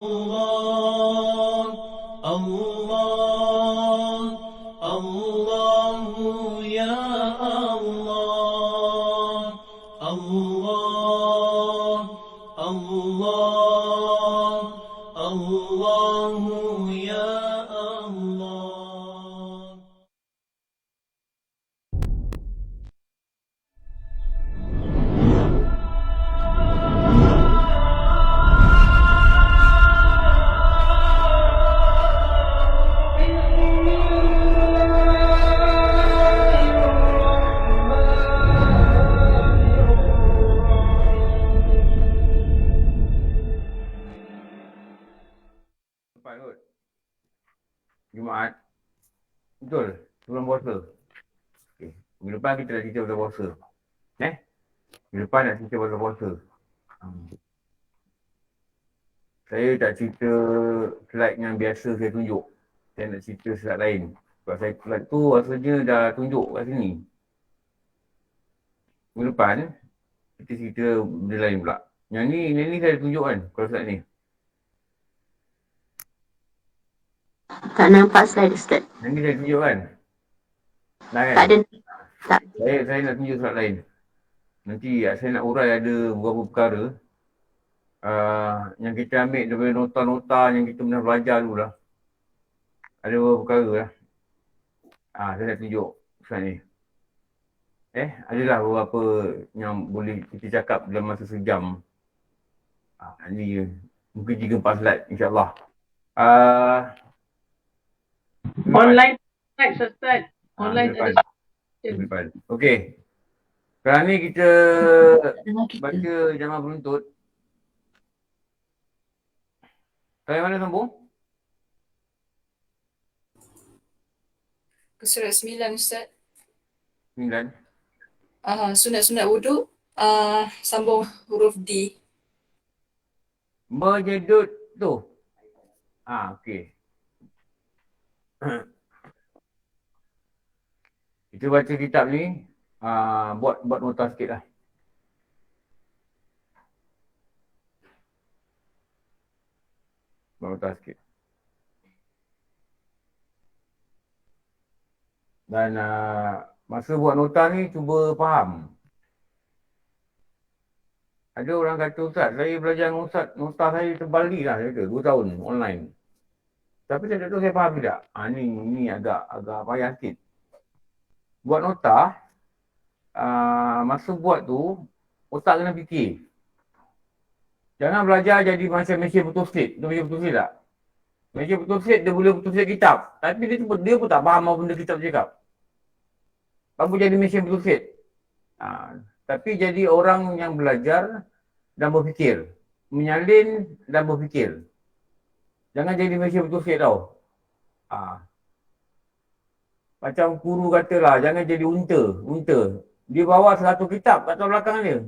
الله الله الله يا الله الله الله الله يا الله. Lepas kot. Jumaat. Betul. Sebelum puasa. Okay. Minggu depan kita dah cerita pasal puasa. Minggu depan nak cerita pasal puasa. Saya tak cerita slide yang biasa saya tunjuk. Saya nak cerita slide lain. Sebab saya slide tu rasanya dah tunjuk kat sini. Minggu depan, kita cerita benda lain pula. Yang ni saya tunjuk kan, kalau slide ni. Tak nampak slide Ustaz. Yang ni saya tunjuk kan. Nah, kan? Tak ada. Tak. Saya nak tunjuk slide lain. Nanti saya nak urai ada beberapa perkara yang kita ambil daripada nota-nota yang kita pernah belajar dulu lah. Ada beberapa perkara lah. Saya nak tunjuk slide ni. Adalah beberapa yang boleh kita cakap dalam masa sejam. Ni mungkin 3-4 slide insyaAllah. Online Ustaz. Online ada. Okey. Sekarang ni kita baca Jamal Beruntut. Dari mana sambung? Ke surat 9 Ustaz. 9. Sunat-sunat wuduk, sambung huruf D. Menyedut tu. Okey. Kita baca kitab ni, buat nota sikit lah. Buat nota sikit. Dan masa buat nota ni, cuba faham. Ada orang kata, Ustaz, saya belajar dengan Ustaz, nota saya terbalik lah, saya kata, 2 tahun online. Tapi saya tak tahu saya faham tidak. Ni agak payah sikit. Buat nota, masa buat tu, otak kena fikir. Jangan belajar jadi macam Malaysia Betul State. Dia Malaysia Betul State tak? Malaysia Betul State, dia boleh betul state kitab. Tapi dia pun tak faham apa benda kitab cakap. Apa jadi Malaysia Betul State? Tapi jadi orang yang belajar dan berfikir. Menyalin dan berfikir. Jangan jadi Malaysia Betul State tau. Macam guru katalah, jangan jadi unta. Dia bawa 100 kitab kat belakang dia.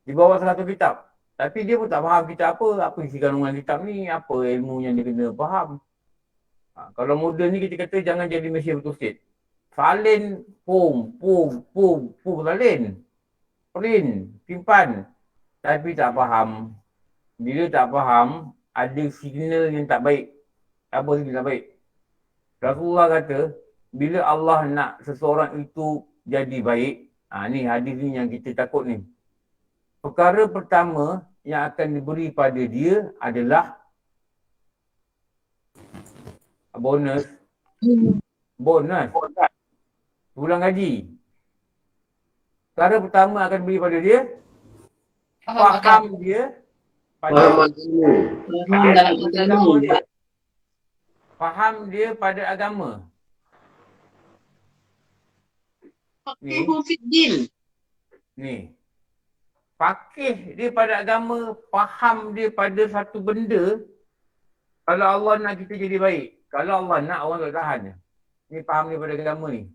Dia bawa 100 kitab. Tapi dia pun tak faham kitab apa isi kandungan kitab ni, apa ilmu yang dia kena faham. Kalau moden ni kita kata jangan jadi Malaysia Betul State. Salin, pum, salin. Print, simpan. Tapi tak faham. Bila tak faham, ada signal yang tak baik. Apa signal tak baik? Rasulullah kata, bila Allah nak seseorang itu jadi baik, ni hadis ni yang kita takut ni. Perkara pertama yang akan diberi pada dia adalah bonus. Pulang gaji. Perkara pertama akan diberi pada dia, faham dia pada agama. Faham dia pada agama. Ni. Fakih dia pada agama, faham dia pada satu benda. Kalau Allah nak kita jadi baik. Kalau Allah nak, orang tak tahan. Ni faham dia pada agama ni.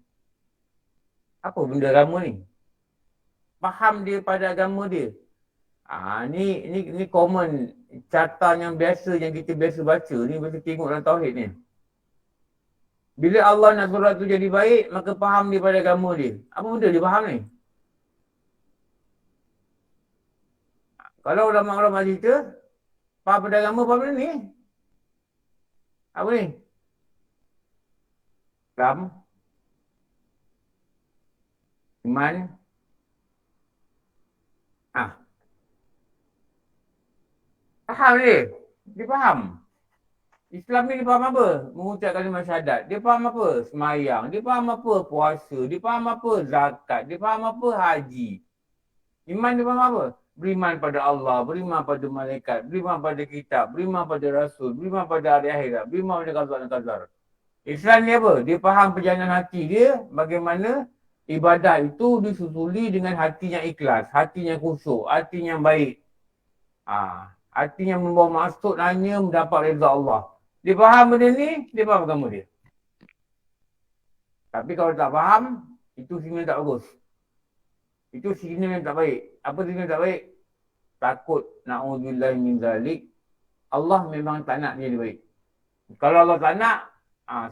Apa benda agama ni? Faham dia pada agama dia. Ni common catatan yang biasa yang kita biasa baca. Ni biasa tengok dalam tauhid ni. Bila Allah nak surat tu jadi baik, maka faham dia pada agama dia. Apa benda dia faham ni? Kalau ulama-ulama cerita, Faham pada agama apa benda ni? Apa ni? Islam, iman. Faham dia? Dia faham. Islam ni dia faham apa? Mengucap kalimah syahadat. Dia faham apa? Semayang. Dia faham apa? Puasa. Dia faham apa? Zakat. Dia faham apa? Haji. Iman dia faham apa? Beriman pada Allah, beriman pada malaikat, beriman pada kitab, beriman pada rasul, beriman pada hari akhirat, beriman pada qadar dan qadar. Islam ni apa? Dia faham perjalanan hati dia, bagaimana ibadah itu disusuli dengan hati yang ikhlas, hati yang khusyuk, hati yang baik. Hati yang membawa maksud hanya mendapat reza Allah. Dia faham benda ni, dia faham agama dia. Tapi kalau tak faham, itu signal tak bagus. Itu signal yang tak baik. Apa signal tak baik? Takut, na'udzubillah min zalik. Allah memang tak nak dia baik. Kalau Allah tak nak,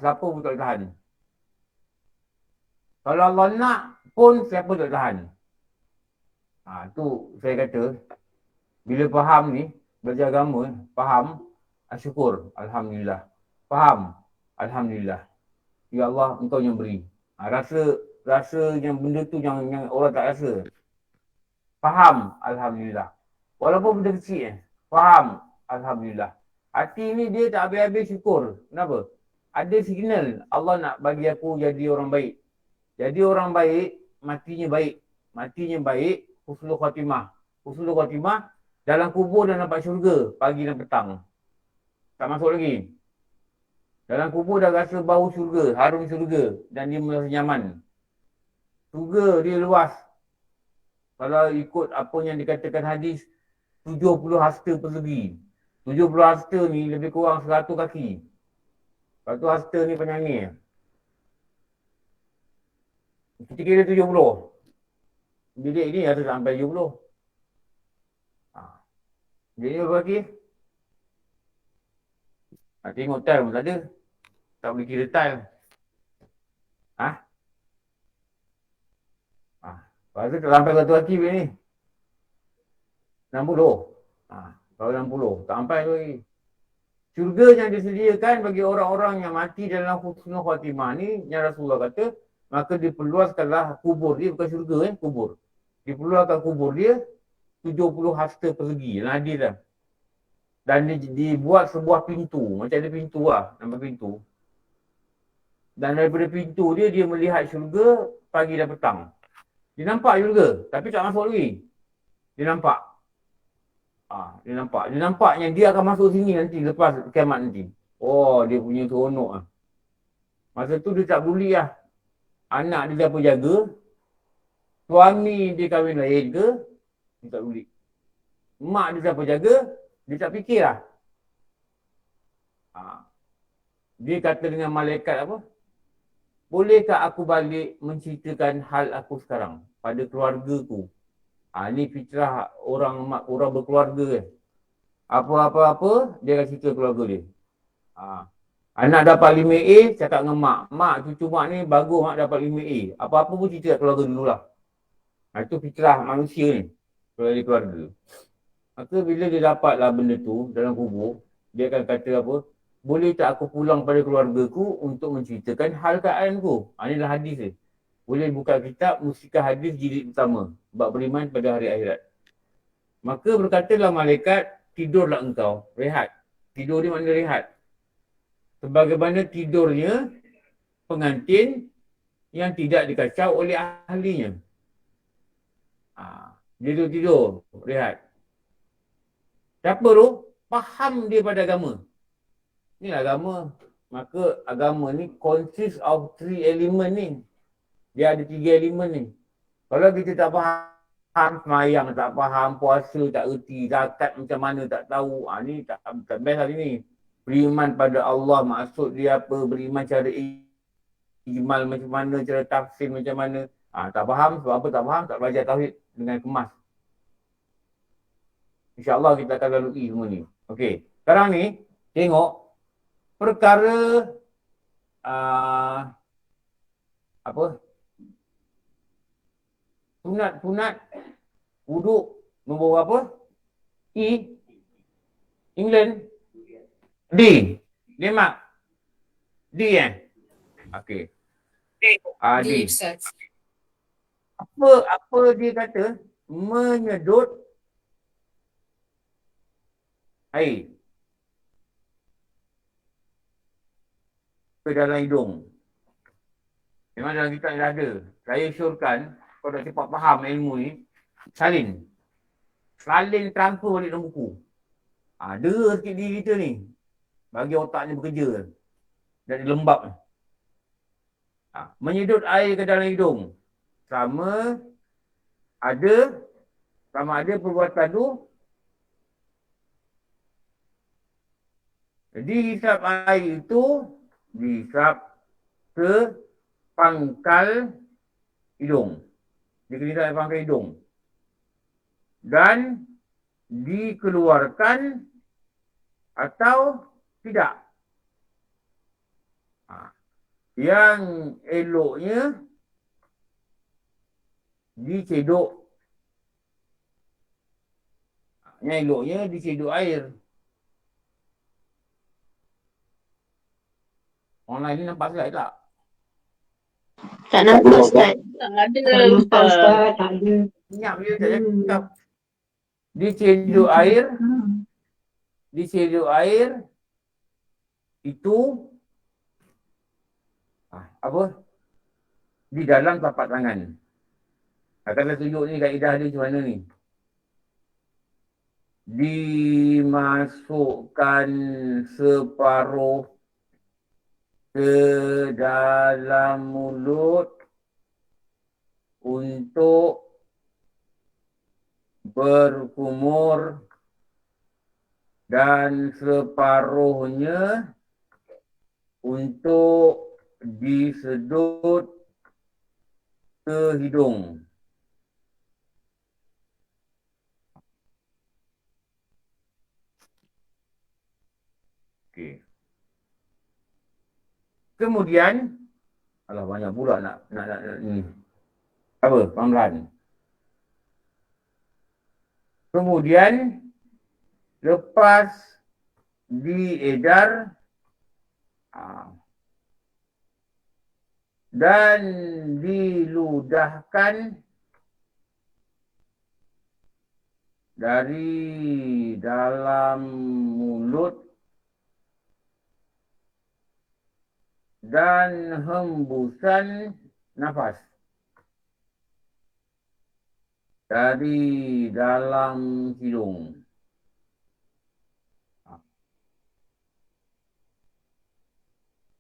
siapa pun tak tahan. Kalau Allah nak pun, siapa tak tahan. Tu saya kata, bila faham ni, belajar agama, faham, syukur, Alhamdulillah. Faham, Alhamdulillah. Ya Allah, engkau yang beri. Rasa yang benda tu yang orang tak rasa. Faham, Alhamdulillah. Walaupun benda kecil, faham, Alhamdulillah. Hati ni dia tak habis-habis syukur. Kenapa? Ada signal Allah nak bagi aku jadi orang baik. Jadi orang baik, matinya baik. Matinya baik, husnul khatimah. Husnul khatimah, dalam kubur dah nampak syurga pagi dan petang. Tak masuk lagi. Dalam kubur dah rasa bau syurga, harum syurga dan dia merasa nyaman. Syurga dia luas. Kalau ikut apa yang dikatakan hadis, 70 hasta persegi. 70 hasta ni lebih kurang 100 kaki. 100 hasta ni penyangir. Kita kira 70. Bilik ni ada sampai 70. Jadi berapa lagi? Tengok tile pun tak ada. Tak boleh kira tile. Lepas tu tak sampai 100 kaki ni. 60. Kalau 60. Tak sampai tu lagi. Syurga yang disediakan bagi orang-orang yang mati dalam husnul khatimah ni, yang Rasulullah kata, maka diperluaskanlah kubur dia, bukan syurga kubur. Diperluaskan kubur dia 70 hasta persegi. Hadis dah. Dan dibuat sebuah pintu. Macam ada pintu lah. Nampak pintu. Dan daripada pintu dia, dia melihat syurga pagi dan petang. Dia nampak syurga. Tapi tak masuk lagi. Dia nampak. Dia nampak. Dia nampak yang dia akan masuk sini nanti lepas kiamat nanti. Oh, dia punya seronok lah. Masa tu dia tak peduli lah. Anak dia siapa jaga. Suami dia kahwin lain ke. Dia tak peduli. Mak dia siapa jaga. Dia tak fikir lah. Dia kata dengan malaikat apa? Bolehkah aku balik menceritakan hal aku sekarang pada keluargaku? Ni fitrah orang berkeluarga kan. Apa-apa-apa, dia akan cerita keluarga dia. Anak dapat 5A, cakap dengan mak. Mak, cucu mak ni bagus mak dapat 5A. Apa-apa pun cerita kat keluarga dululah. Itu fitrah manusia ni. Dari keluarga. Maka bila dia dapatlah benda tu dalam kubur, dia akan kata apa? Boleh tak aku pulang pada keluargaku untuk menceritakan hal keadaanku? Inilah hadis dia. Boleh buka kitab Musikah Hadis jilid pertama. Bab beriman pada hari akhirat. Maka berkatalah malaikat, tidurlah engkau. Rehat. Tidur ni maknanya rehat. Sebagaimana tidurnya pengantin yang tidak dikacau oleh ahlinya. Dia tu tidur. Rehat. Siapa tu? Faham dia pada agama. Inilah agama. Maka agama ni consist of 3 element ni. Dia ada 3 elemen ni. Kalau kita tak faham semayang, tak faham puasa, tak erti, zakat macam mana tak tahu. Ni tak best hari ni. Beriman pada Allah, maksud dia apa, beriman cara ijmal macam mana, cara tafsir macam mana. Tak faham, sebab apa tak faham, tak belajar tauhid dengan kemas. InsyaAllah kita akan lalui semua ni. Okey, sekarang ni, tengok perkara sunat wuduk nombor berapa? England. D. Denmark. D Okey. D, D. Ustaz. Apa dia kata? Menyedut air ke dalam hidung. Memang dalam kitab ni dah ada. Saya syorkan, kalau dah cepat faham ilmu ni, salin. Salin transfer balik dalam buku. Ada sikit diri kita ni. Bagi otaknya bekerja. Dan lembab. Menyedut air ke dalam hidung. Sama ada perbuatan tu. Dihisap air itu, dihisap ke pangkal hidung. Dia kena hisap pangkal hidung. Dan dikeluarkan atau tidak. Yang eloknya dicedok. Yang eloknya dicedok air. Online ni nampak slide tak? Tak nampak Ustaz. Tak ada, Nampak Ustaz. Ustaz. Tak ada. Senyap je tak cakap. Dicedok air. Dicedok air. Itu apa? Di dalam tapak tangan. Akan saya tunjuk ni kaedah dia macam mana ni. Dimasukkan separuh ke dalam mulut untuk berkumur dan separuhnya untuk disedut ke hidung. Okey. Kemudian, alah banyak pula nak ni. Apa? Pelan-pelan. Kemudian, lepas diedar dan diludahkan dari dalam mulut dan hembusan nafas dari dalam hidung.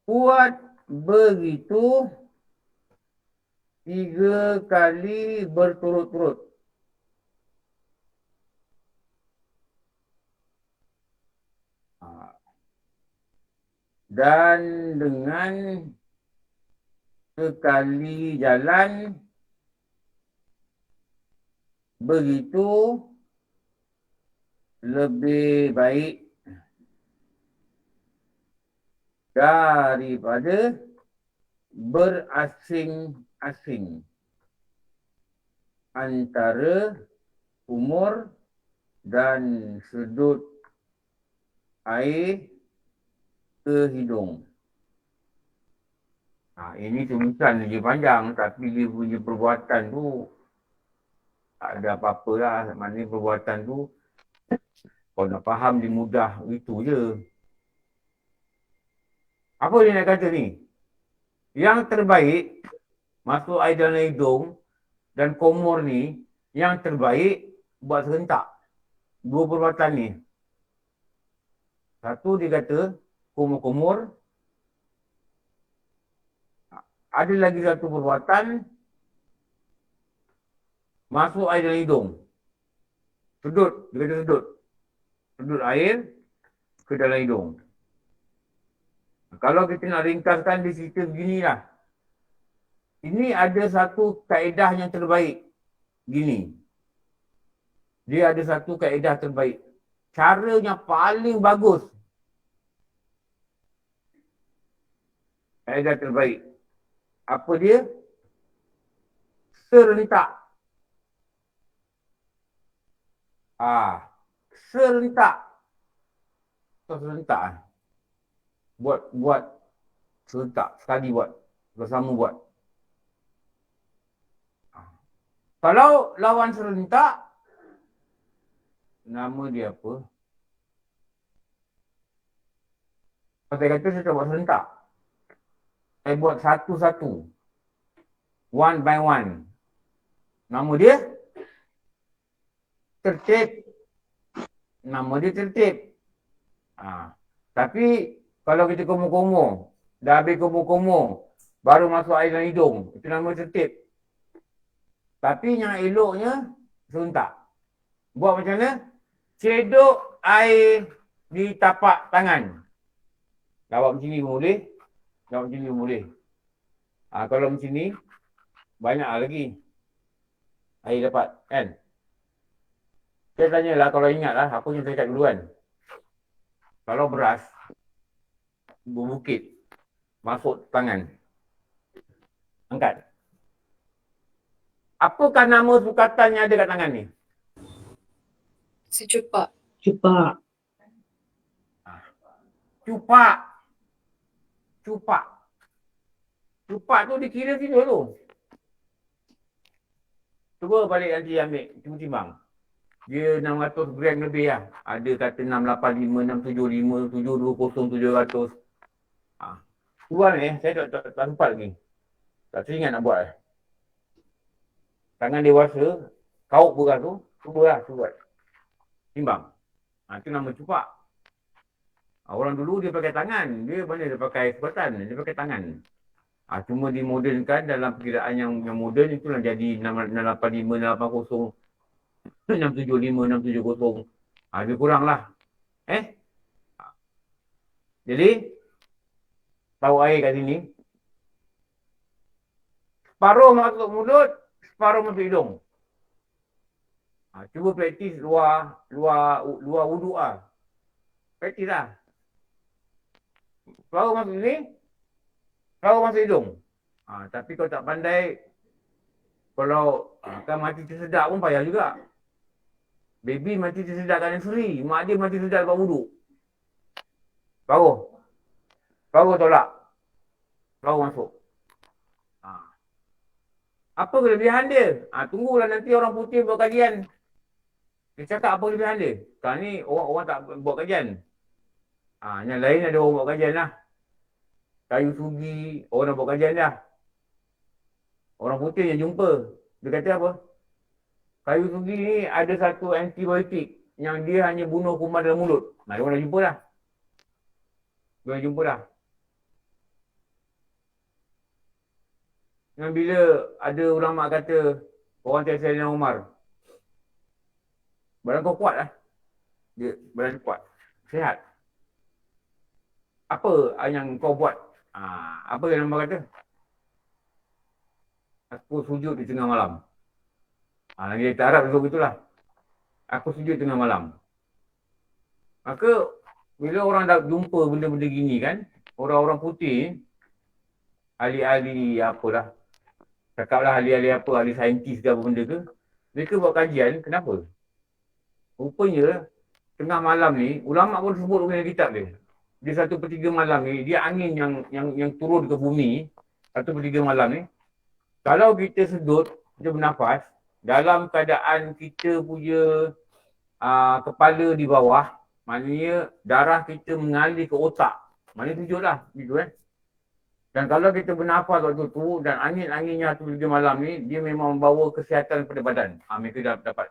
Buat begitu 3 kali berturut-turut. Dan dengan sekali jalan begitu lebih baik daripada berasing-asing antara umur dan sedut air ke hidung. Ini tulisan lagi panjang tapi dia punya perbuatan tu tak ada apa-apa lah. Maknanya perbuatan tu kalau nak faham dia mudah itu je. Apa dia nak kata ni? Yang terbaik masuk air dalam hidung dan komor ni yang terbaik buat serentak. 2 perbuatan ni. Satu dia kata komor-komor. Ada lagi satu perbuatan masuk air dalam hidung. Sedut, dia kata sedut. Sedut air ke dalam hidung. Kalau kita nak ringkaskan di cerita beginilah. Ini ada satu kaedah yang terbaik. Gini. Dia ada satu kaedah terbaik. Caranya paling bagus. Kaedah terbaik. Apa dia? Serentak. Serentak. atau serentak lah. Buat serentak, sekali buat. Bersama buat. Kalau lawan serentak, nama dia apa? Pasal kata saya tak buat serentak. Saya buat satu-satu. One by one. Nama dia tertib. Nama dia tertib. Tapi kalau kita komo-komo, dah habis komo-komo, baru masuk air dalam hidung, itu nama tertib. Tapi yang eloknya serentak. Buat macam mana? Cedok air di tapak tangan. Lawak macam ni pun boleh. Lawak macam ni pun boleh. Kalau macam ni, banyak lagi air dapat, kan? Saya tanyalah, kalau ingatlah, apa yang saya cakap dulu kan. Kalau beras, berbukit, masuk tangan, angkat. Apakah nama sukatan yang ada kat tangan ni? Secupak. Cepat. Cupak. Cupak. Cupak tu dikira situ tu. Cuba balik nanti ambil, cuba timbang. Dia 600 gram lebih lah. Ada kata 685, 675, 720, 700. Cuba ni, saya tak sempat lagi. Tak teringat nak buat lah. Tangan dewasa, kaut beras tu, cuba buat. Timbang. Itu nama cupak. Orang dulu dia pakai tangan. Dia mana dia pakai sukatan, dia pakai tangan. Cuma dimodernkan dalam perkiraan yang moden, itulah jadi 685, 680, 675, 670. Dia kurang lah. Jadi, tahu air kat sini. Separuh masuk mulut, separuh masuk hidung. Cuba praktis luar wuduk lah. Praktis lah. Separuh masuk sini, separuh masuk hidung. Tapi kalau tak pandai, kalau kan mati tersedak pun payah juga. Baby mati tersedak kat nursery, mak dia mati tersedak lepas wuduk. Separuh tolak. Separuh masuk. Apa kelebihan dia? Tunggulah nanti orang putih buat kajian. Dia cakap apa kelebihan dia. Sekarang ni orang tak buat kajian. Yang lain ada orang buat kajian lah. Kayu sugi, orang nak buat kajian dah. Orang putih yang jumpa. Dia kata apa? Kayu sugi ni ada satu antibiotik yang dia hanya bunuh kuman dalam mulut. Orang dah jumpa dah. Dia dah jumpa dah. Dan bila ada ulama kata orang cakap Sayyidina Umar, badan kau kuat lah. Dia badan kuat. Sihat. Apa yang kau buat? Apa yang Umar kata? Aku sujud di tengah malam. Lagi kita Arab juga begitulah. Aku sujud tengah malam. Maka bila orang dah jumpa benda-benda gini kan, orang-orang putih, ahli-ahli apalah, cakaplah ahli-ahli apa, ahli saintis ke apa benda ke, mereka buat kajian, kenapa? Rupanya, tengah malam ni, ulama pun sebut dalam kitab dia. Dia 1/3 malam ni, dia angin yang turun ke bumi, 1/3 malam ni. Kalau kita sedut, kita bernafas, dalam keadaan kita punya kepala di bawah, maknanya darah kita mengalir ke otak. Maknanya tujuh lah, gitu kan. Dan kalau kita bernafas waktu tu dan angin-anginnya 1/3 malam ni, dia memang membawa kesihatan pada badan. Mereka dapat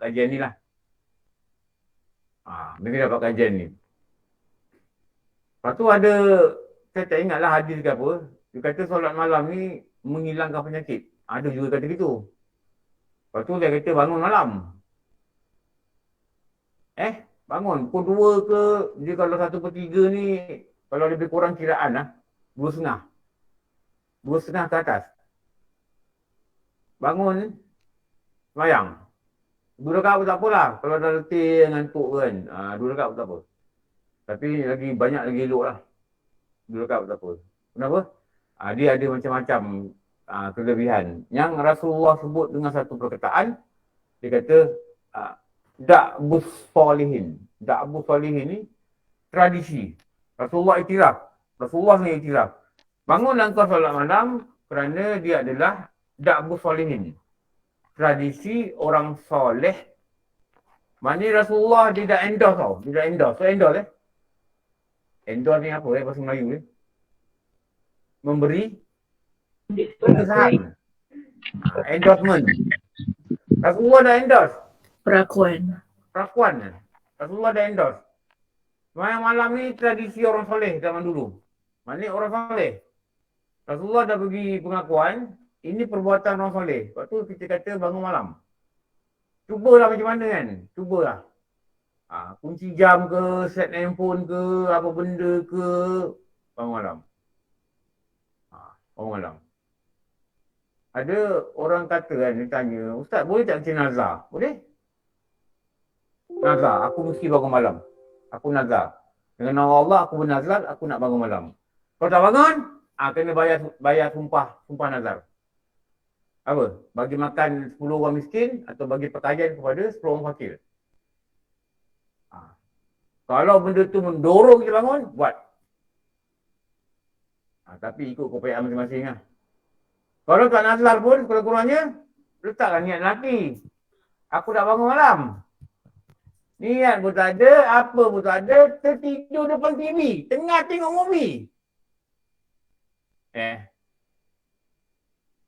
kajian ni lah. Mereka dapat kajian ni. Lepas tu ada, saya tak ingatlah hadis ke apa, dia kata solat malam ni menghilangkan penyakit. Ada juga kata gitu. Lepas tu dia kata bangun malam. Bangun. Pukul 2 ke, dia kalau 1/3 ni, kalau lebih kurang kiraan lah, 2,5. 2,5 ke atas. Bangun, semayang. 2 rakaat pun tak apalah. Kalau dah letih, ngantuk kan. 2 rakaat pun tak apa. Tapi lagi banyak lagi elok lah. 2 rakaat pun tak apa. Kenapa? Dia ada macam-macam kelebihan. Yang Rasulullah sebut dengan satu perkataan, dia kata, Da'bus solihin. Da'bus solihin ni tradisi. Rasulullah iktiraf. Rasulullah ni iktiraf. Bangunlah engkau solat malam kerana dia adalah da'bus solihin. Tradisi orang soleh. Maknanya Rasulullah dia dah endorse tau. Dia dah endorse. So endorse Endorse ni apa bahasa Melayu ni? Memberi kesahan. Endorsement. Rasulullah dah endorse. Perakuan. Perakuan. Rasulullah dah endorse. Malam ni tradisi orang soleh zaman dulu. Maknanya orang soleh. Rasulullah dah bagi pengakuan, ini perbuatan orang soleh. Lepas tu kita kata bangun malam. Cubalah macam mana kan? Cubalah. Kunci jam ke, set handphone ke, apa benda ke, bangun malam. Bangun malam. Ada orang kata kan, dia tanya, Ustaz boleh tak macam nazar? Boleh? Nazar, aku mesti bangun malam. Aku nazar. Dengan nama Allah, aku bernazar, aku nak bangun malam. Kalau tak bangun, kena bayar sumpah nazar. Apa? Bagi makan 10 orang miskin atau bagi pakaian kepada 10 orang fakir. Kalau benda tu mendorong kita bangun, buat. Tapi ikut keupayaan masing-masing lah. Kalau tak nazar pun, kurang-kurangnya, letaklah niat lelaki. Aku nak bangun malam. Niat pun tak ada, apa pun tak ada, tertidur depan TV. Tengah tengok movie.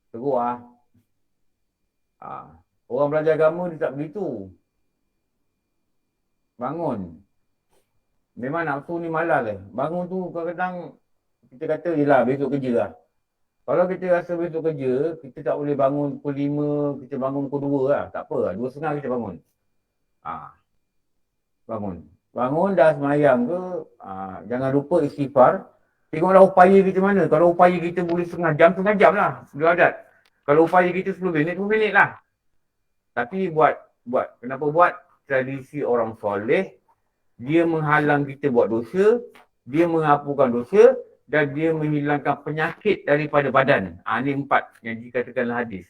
Teruk lah. Orang belajar agama dia tak begitu. Bangun. Memang nafsu ni malas lah. Bangun tu kadang-kadang kita kata yelah besok kerja lah. Kalau kita rasa besok kerja, kita tak boleh bangun pukul 5, kita bangun pukul 2 lah. Tak apa lah, 2.30 kita bangun. Bangun. Bangun dah semayang ke, jangan lupa istighfar. Tengoklah upaya kita mana. Kalau upaya kita boleh setengah jam lah. Sudah adat. Kalau upaya kita 10 minit, 10 minit lah. Tapi buat. Kenapa buat? Tradisi orang soleh, dia menghalang kita buat dosa, dia menghapuskan dosa, dan dia menghilangkan penyakit daripada badan. Ini 4 yang dikatakanlah hadis.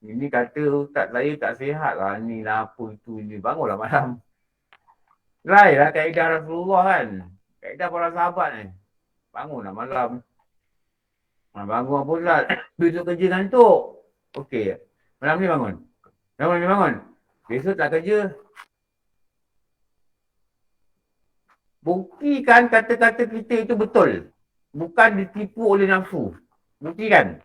Ini kata Ustaz saya tak sihat lah. Ni lah apa itu ini. Bangunlah malam. Lain lah kaedah Rasulullah kan. Kaedah para sahabat ni. Bangunlah malam. Bangun apa Ustaz? Besok kerja ngantuk. Okey. Malam ni bangun. Besok tak kerja. Buktikan kata-kata kita itu betul. Bukan ditipu oleh nafsu. Buktikan.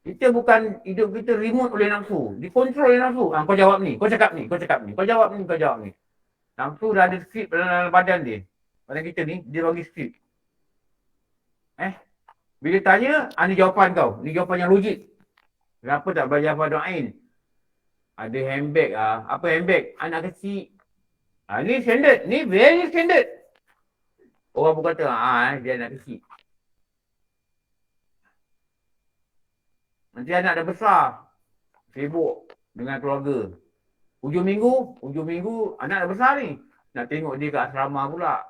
Kita bukan hidup kita remote oleh nafsu. Dikontrol oleh nafsu. Kau jawab ni, kau cakap ni. Kau jawab ni. Nafsu dah ada skrip dalam badan dia. Badan kita ni, dia bagi skrip. Bila tanya, ni jawapan kau. Ni jawapan yang logik. Kenapa tak belajar fardu'ain? Ada handbag. Apa handbag? Anak kecil. Ni standard. Ni very standard. Orang pun kata, dia anak kecil. Nanti anak dah besar. Sibuk dengan keluarga. Hujung minggu, anak dah besar ni. Nak tengok dia kat asrama pula.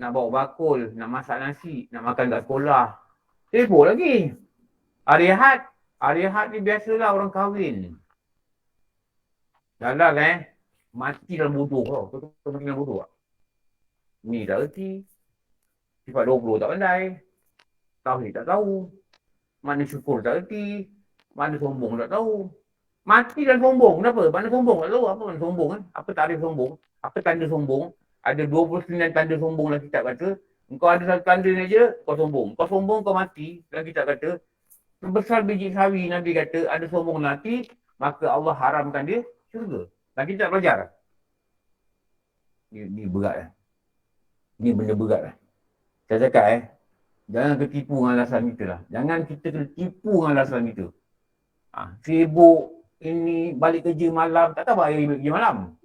Nak bawa bakul, nak masak nasi, nak makan kat sekolah. Sibuk lagi. Hari Ahad ni biasalah orang kahwin. Dah mati dalam bodoh tau. Kau mati dalam bodoh tak? Ni tak erti. Sifat 20 tak pandai. Tauhid tak tahu. Mana syukur tak erti. Mana sombong tak tahu. Mati dan sombong. Kenapa? Mana sombong tak tahu. Apa mana sombong kan? Apa tarikh sombong? Apa tanda sombong? Ada 29 tanda sombong lah kitab kata. Engkau ada satu tanda ni je, kau sombong. Kau sombong, kau mati. Dan kitab kata, sebesar biji sawi, Nabi kata, ada sombong mati, maka Allah haramkan dia syurga. Dan kita tak belajar. Ni berat lah. Ni benda berat lah. Saya cakap jangan ketipu dengan alasan kita lah. Jangan kita ketipu dengan alasan kita. Sibuk, ini balik kerja malam, tak tahu hari kerja malam.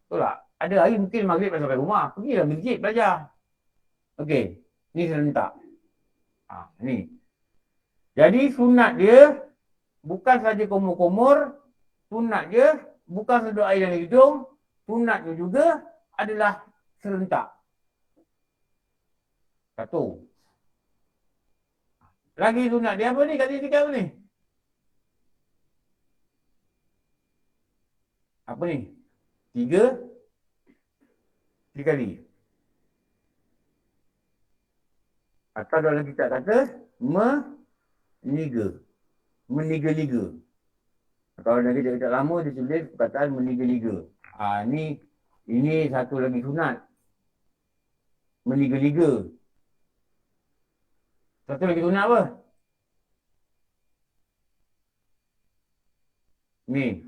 Betul tak? Ada hari mungkin maghrib dah sampai rumah. Pergilah masjid belajar. Okey, ni serentak. Ni. Jadi sunat dia bukan saja kumur-kumur, sunat dia bukan sedut air dari hidung, sunatnya juga adalah serentak. Satu. Lagi sunat dia apa ni kat sini ni? Apa ni? 3 kali. Atau dalam kitab kata meniga. Meniga-liga. Kalau dalam kitab lama dia tulis perkataan meniga-liga. Ini satu lagi sunat. Meniga-liga. Satu lagi sunat apa? Ni.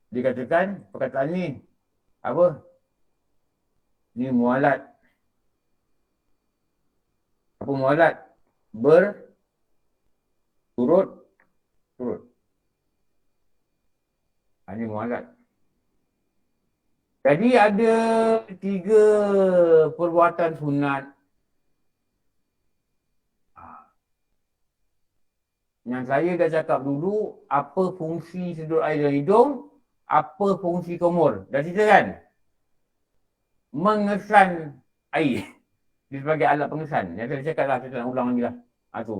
Dikatakan perkataan ni. Apa? Ni mualat. Apa mualat? Berturut-turut. Ini mualat. Jadi ada 3 perbuatan sunat. Yang saya dah cakap dulu, apa fungsi sedut air dalam hidung, apa fungsi kumur. Dah cerita kan? Mengesan air. Dia sebagai alat pengesan. Yang saya cakap lah, saya tak nak ulang lagi lah. Tu.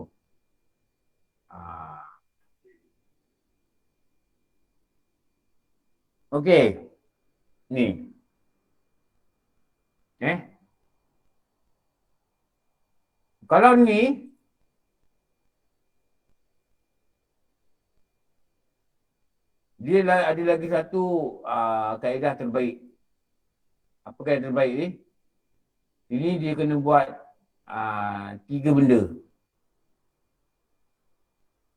Okey. Ni. Kalau ni, dia ada lagi satu kaedah terbaik. Apa kaedah terbaik ni? Ini dia kena buat 3 benda.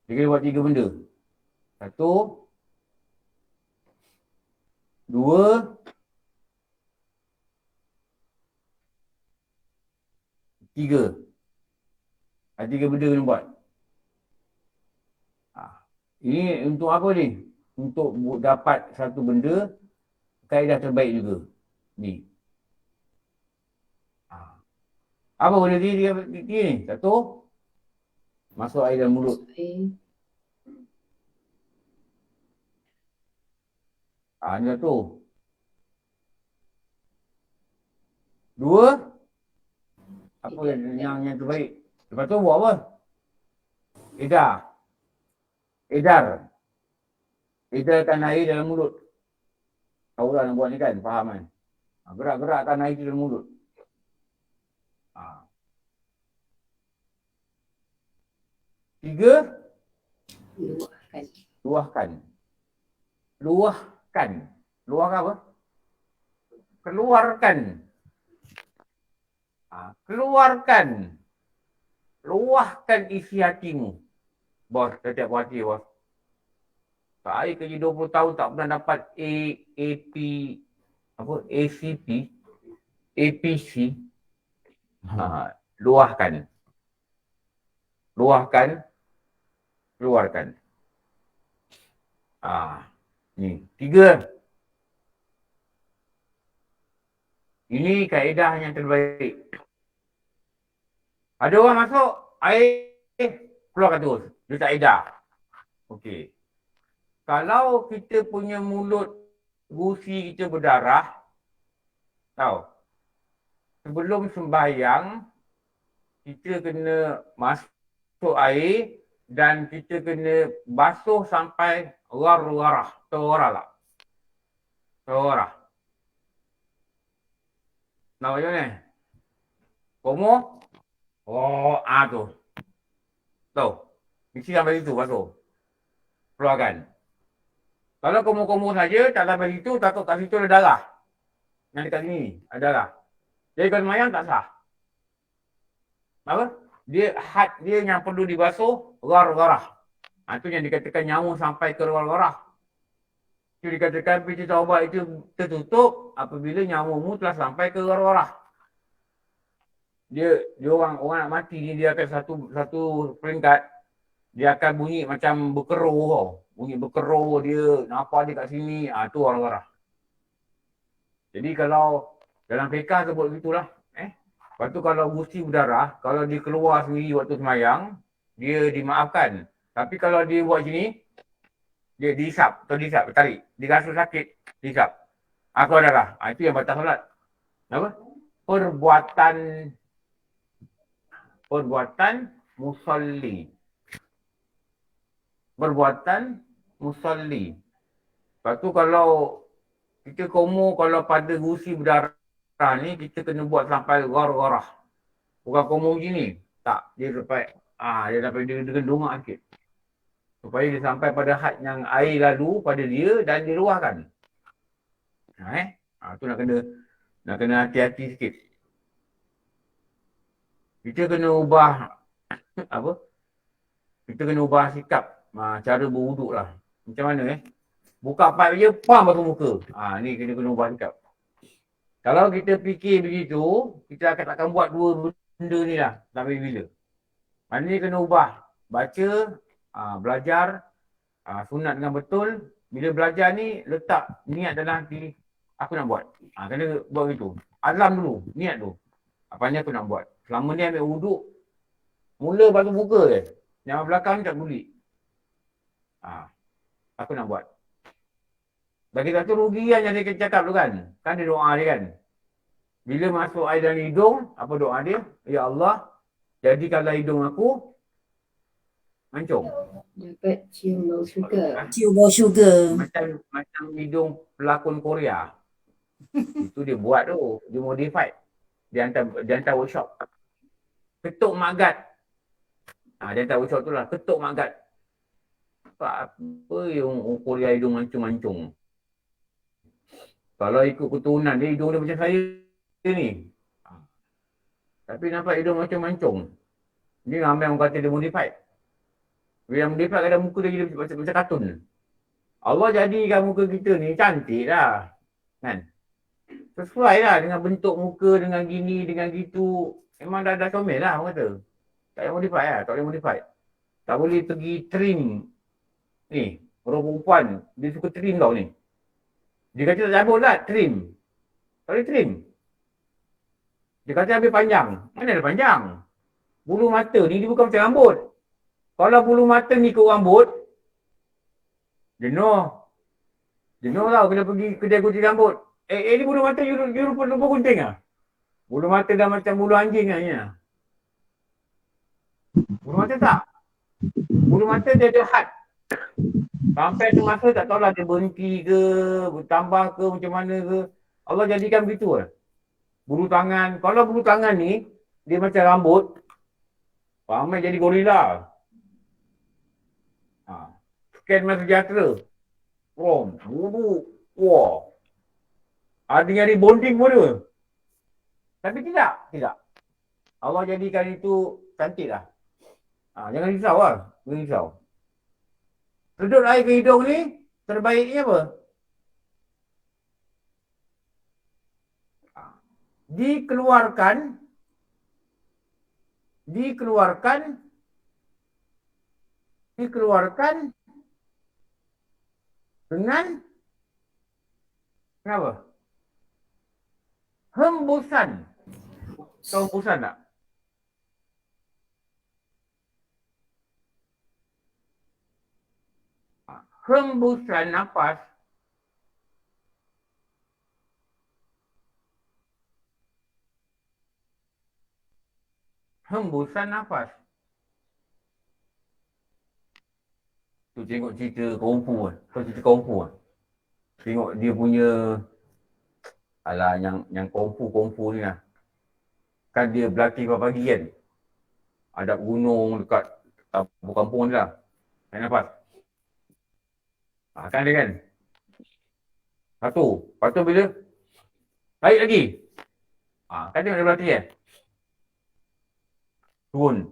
Dia kena buat 3 benda. 1, 2, 3. 3 benda kena buat. Ini untuk apa ni? Untuk dapat satu benda, kaedah terbaik juga. Ni. Apa benda dia ni? 1, masuk air dalam mulut. Ni 1. 2, apa yang terbaik? Lepas tu buat apa? Edarkan air dalam mulut. Tahu lah nak buat ni kan? Faham kan? Gerak-gerakkan air dalam mulut. Tiga, luahkan. Luahkan apa? Keluarkan. Luahkan isi hatimu. Bos, setiap hati bos. Saya kerja 20 tahun tak pernah dapat ACP, APC. Luahkan. Keluarkan. Ni 3. Ini kaedah yang terbaik. Ada orang masuk, air keluarkan terus. Dia tak edah. Okey. Kalau kita punya mulut gusi kita berdarah, tahu, sebelum sembahyang, kita kena masuk air dan kita kena basuh sampai ghargharah. Tahu nak macam ni? Komo? Tu. Tahu? Mesti sampai situ basuh. Keluarkan. Kalau komo-komo saja, tak sampai situ, takut kat situ ada darah. Yang dekat sini, ada darah. Jadi kalau mayang tak sah. Apa? Dia yang perlu dibasuh, ghargharah. Itu yang dikatakan nyamuk sampai ke ghargharah. Itu dikatakan pintu taubat itu tertutup apabila nyamukmu telah sampai ke ghargharah. Dia orang nak mati ni, dia akan satu peringkat, dia akan bunyi macam berkeruh tau. Bunyi berkeruh dia, nampak dia kat sini, tu ghargharah. Jadi kalau dalam fiqah sebut begitulah. Lepas tu kalau gusi berdarah, kalau dia keluar sendiri waktu semayang, dia dimaafkan. Tapi kalau dia buat sini, dia dihisap, tarik. Dia rasa sakit, dihisap. Keluar darah. Itu yang batal solat. Apa? Perbuatan musalli. Lepas tu kalau Kita komo kalau pada gusi berdarah ni, kita kena buat sampai garah-garah. Bukan komo gini. Tak, dia sampai dia dongak sikit. Supaya dia sampai pada had yang air lalu pada dia dan diluahkan. Tu nak kena hati-hati sikit. Kita kena ubah apa? Kita kena ubah sikap, cara berwuduk lah. Macam mana buka pipe je, pam batu muka. Ni kena ubah sikap. Kalau kita fikir begitu, kita takkan buat dua benda ni lah sampai bila. Maknanya kena ubah. Baca, belajar, sunat dengan betul. Bila belajar ni, letak niat dalam hati, aku nak buat. Kena buat begitu. Azam dulu, niat tu. Apa ni aku nak buat. Selama ni ambil wuduk, mula batu muka je. Yang belakang ni tak peduli. Aku nak buat. Bagi satu rugi kan yang dia cakap tu kan. Kan dia doa dia kan. Bila masuk air dalam hidung, apa doa dia? Ya Allah, jadikanlah hidung aku mancung. Dapat cium bau syurga. Cium bau syurga. Macam hidung pelakon Korea. Itu dia buat tu. Dia modified. Dia hantar workshop. Ketuk magat. Dia hantar workshop tu lah. Ketuk magat. Apa yang Korea hidung mancung-mancung. Kalau ikut keturunan dia, hidung dia macam saya ni. Tapi nampak hidung macam mancung. Ni ramai orang kata dia modified. Bila modified kadang muka dia macam kartun. Allah jadikan muka kita ni cantik lah. Kan? Sesuai lah dengan bentuk muka, dengan gini, dengan gitu. Memang dah comel lah orang kata. Tak boleh modify lah, tak boleh modify. Tak boleh pergi trim. Ni, orang perempuan, dia suka trim tau ni. Dia kata tak cabut lah, trim. Tak boleh trim. Dia kata habis panjang. Mana ada panjang? Bulu mata ni dia bukan macam rambut. Kalau bulu mata ni ikut rambut, jenuh. Jenuh tau kena pergi kedai gunting rambut. Ni bulu mata you rupa gunting lah. Bulu mata dah macam bulu anjing lah. Bulu mata tak. Bulu mata dia ada had. Sampai tu masa tak tahulah dia berhenti ke, bertambah ke, macam mana ke. Allah jadikan begitu lah. Bulu tangan. Kalau bulu tangan ni, dia macam rambut. Ramai jadi gorila. Scan masa sejahtera. Bulu. Wah. Ada nyari bonding pun dia. Tapi tidak. Allah jadikan itu cantik lah. Jangan risau lah. Jangan risau. Sedut air ke hidung ni, terbaiknya apa? Dikeluarkan dengan kenapa? Hembusan. Tahu hembusan tak? Hembusan nafas tu tengok cerita kungfu kan. Kau cerita kungfu kan. Tengok dia punya yang kungfu ni lah. Kan dia berlatih pagi kan. Ada gunung dekat kampung ni lah. Tarik nafas. Kan dia kan. Satu. Lepas tu bila tarik lagi. Kan dia berlatih kan. Turun.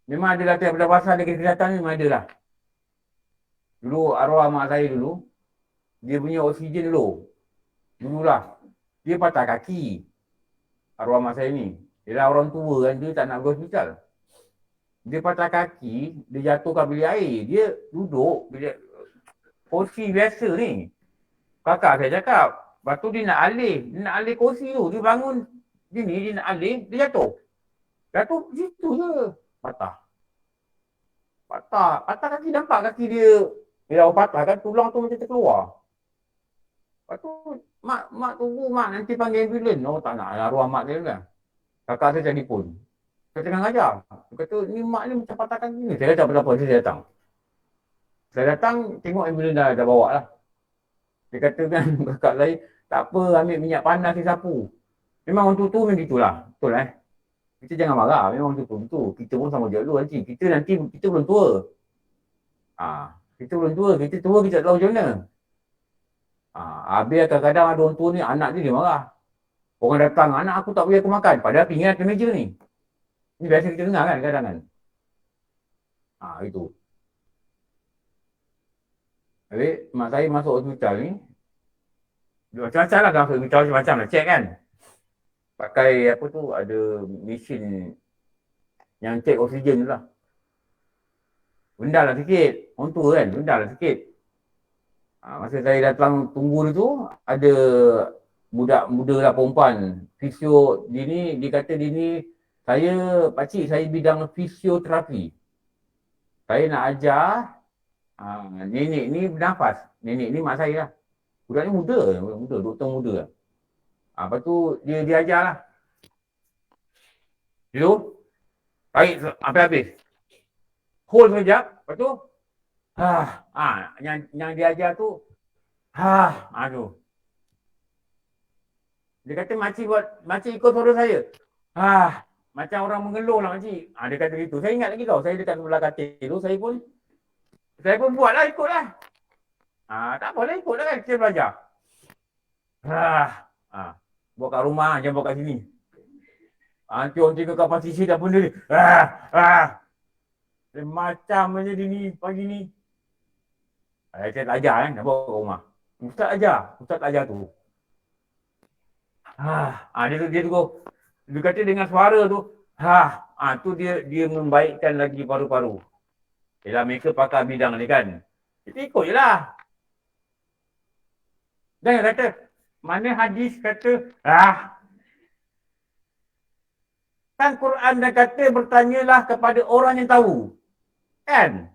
Memang ada latihan pernafasan dekat kesihatan ni memang ada lah. Dulu arwah mak saya dulu, dia punya oksigen low. Dululah. Dia patah kaki. Arwah mak saya ni. Dia dah orang tua kan, dia tak nak pergi hospital. Dia patah kaki, dia jatuh kat bilik air. Dia duduk, kursi biasa ni. Kakak saya cakap, lepas tu dia nak alih kursi tu. Dia bangun, dia nak alih, dia jatuh. Jatuh situ je. Patah kaki, nampak kaki dia. Bila orang patah kan, tulang tu macam terkeluar. Lepas tu, mak tunggu mak nanti panggil ambulans. Oh tak nak, arwah mak dia kan. Kakak saya telefon. Saya tengah ngajar. Dia kata, ni mak ni macam patah kaki ni. Saya kata apa-apa, saya datang. Saya datang, tengok ambulans dah bawa lah. Dia kata kan kakak saya, tak apa ambil minyak panas dia sapu. Memang orang tua memang gitulah. Betul Kita jangan marah, memang orang tua betul. Kita pun sama je dulu nanti. Kita belum tua. Kita belum tua, kita tua kita tak tahu macam mana. Habis kadang-kadang ada orang tua ni, anak dia marah. Orang datang, anak aku tak bagi aku makan. Padahal pinggan atas meja ni. Ni biasa kita dengar kan kadang kan. Itu. Habis mak saya masuk hospital ni. Macam-macam lah kalau hospital macam-macam lah. Check kan. Pakai apa tu, ada mesin yang cek oksigen tu lah. Rendah lah sikit. Orang tua kan, rendah lah sikit. Masa saya datang tunggu tu, ada budak muda lah perempuan. Fisio, dia kata pakcik saya bidang fisioterapi. Saya nak ajar nenek ni bernafas. Nenek ni mak saya lah. Budak ni muda, doktor muda lah. Lepas tu dia ajar lah. Dia tarik sampai habis. Hold sekejap, lepas tu yang dia ajar tu tu. Dia kata makcik ikut suara saya. Macam orang mengeluh lah makcik. Dia kata gitu. Saya ingat lagi tau, saya dekat sebelah katil tu, saya pun buatlah, ikutlah. Tak boleh ikutlah kan, kita belajar. Buat kat rumah, jangan buat kat sini. Nanti orang tengok kapasiti dah benda ni. Macam macam ni pagi ni. Saya tak ajar nak bawa kat rumah. Ustaz tak ajar tu. Dia tu dia kata dengan suara tu, tu dia membaikkan lagi paru-paru. Yalah mereka pakar bidang ni kan. Kita ikut je lah. Jangan kata, mana hadis kata, kan Quran dah kata bertanyalah kepada orang yang tahu. Kan?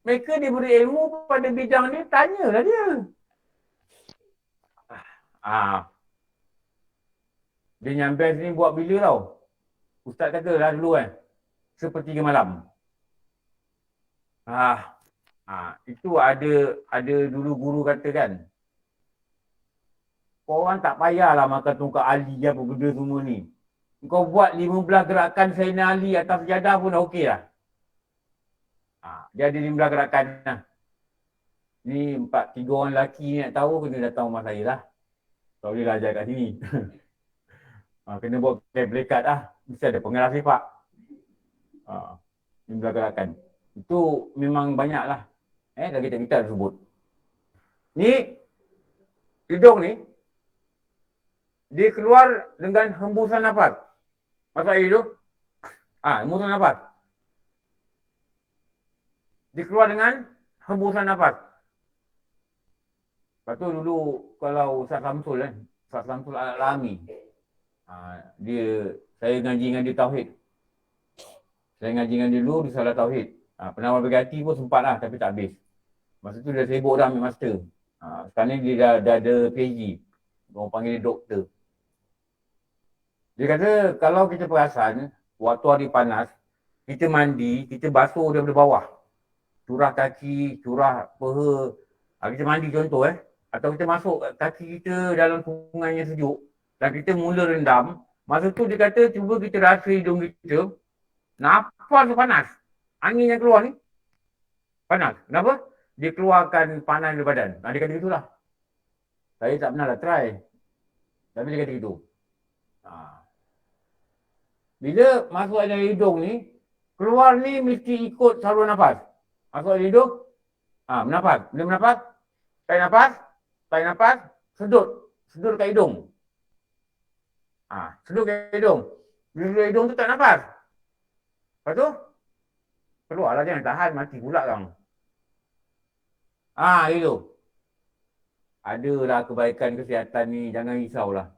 Mereka diberi ilmu pada bidang ni, tanyalah dia. Dia nyampe sini buat bila tau. Ustaz kata lah dulu kan. Sepertiga malam. Itu ada dulu guru kata kan. Korang tak payahlah makan tungkak Ali apa benda semua ni. Kau buat 15 gerakan Sayyidina Ali atas sejadah pun dah okey lah. Dia ada 15 gerakan lah. Ni 3 orang lelaki ni nak tahu kena datang rumah saya lah. Tak boleh ajar kat sini. Kena buat plekat lah. Mesti ada pengarah sifat. 15 gerakan. Itu memang banyak lah. Dah kita sebut. Ni, hidung ni, dia keluar dengan hembusan nafas. Masuk air tu. Hembusan nafas. Dia keluar dengan hembusan nafas. Lepas tu dulu kalau Ustaz Samsul kan. Ustaz Samsul Al-Alami. Saya ngaji dengan dia Tauhid. Saya ngaji dengan dia dulu di Salah Tauhid. Penawar berganti pun sempat lah tapi tak habis. Masa tu dah sibuk dah ambil master. Sekarang ni dia dah ada PhD. Orang panggil dia doktor. Dia kata kalau kita perasan waktu hari panas, kita mandi, kita basuh daripada bawah. Curah kaki, curah peha. Kita mandi contoh Atau kita masuk kaki kita dalam sungai yang sejuk. Dan kita mula rendam. Masa tu dia kata cuba kita rasa hidung kita. Nafas panas. Angin yang keluar ni panas. Kenapa? Dia keluarkan panas dari badan. Dia kata gitulah. Saya tak pernah lah try. Tapi dia kata gitu. Bila masuk dalam hidung ni, keluar ni mesti ikut saluran nafas. Masuk dalam hidung, bernafas. Bila bernafas, tarik nafas, sedut. Sedut kat hidung. Sedut kat hidung. Bila sedut hidung tu tak nafas. Lepas tu, keluarlah jangan tahan, mati pula kan. Itu. Adalah kebaikan kesihatan ni, jangan risaulah.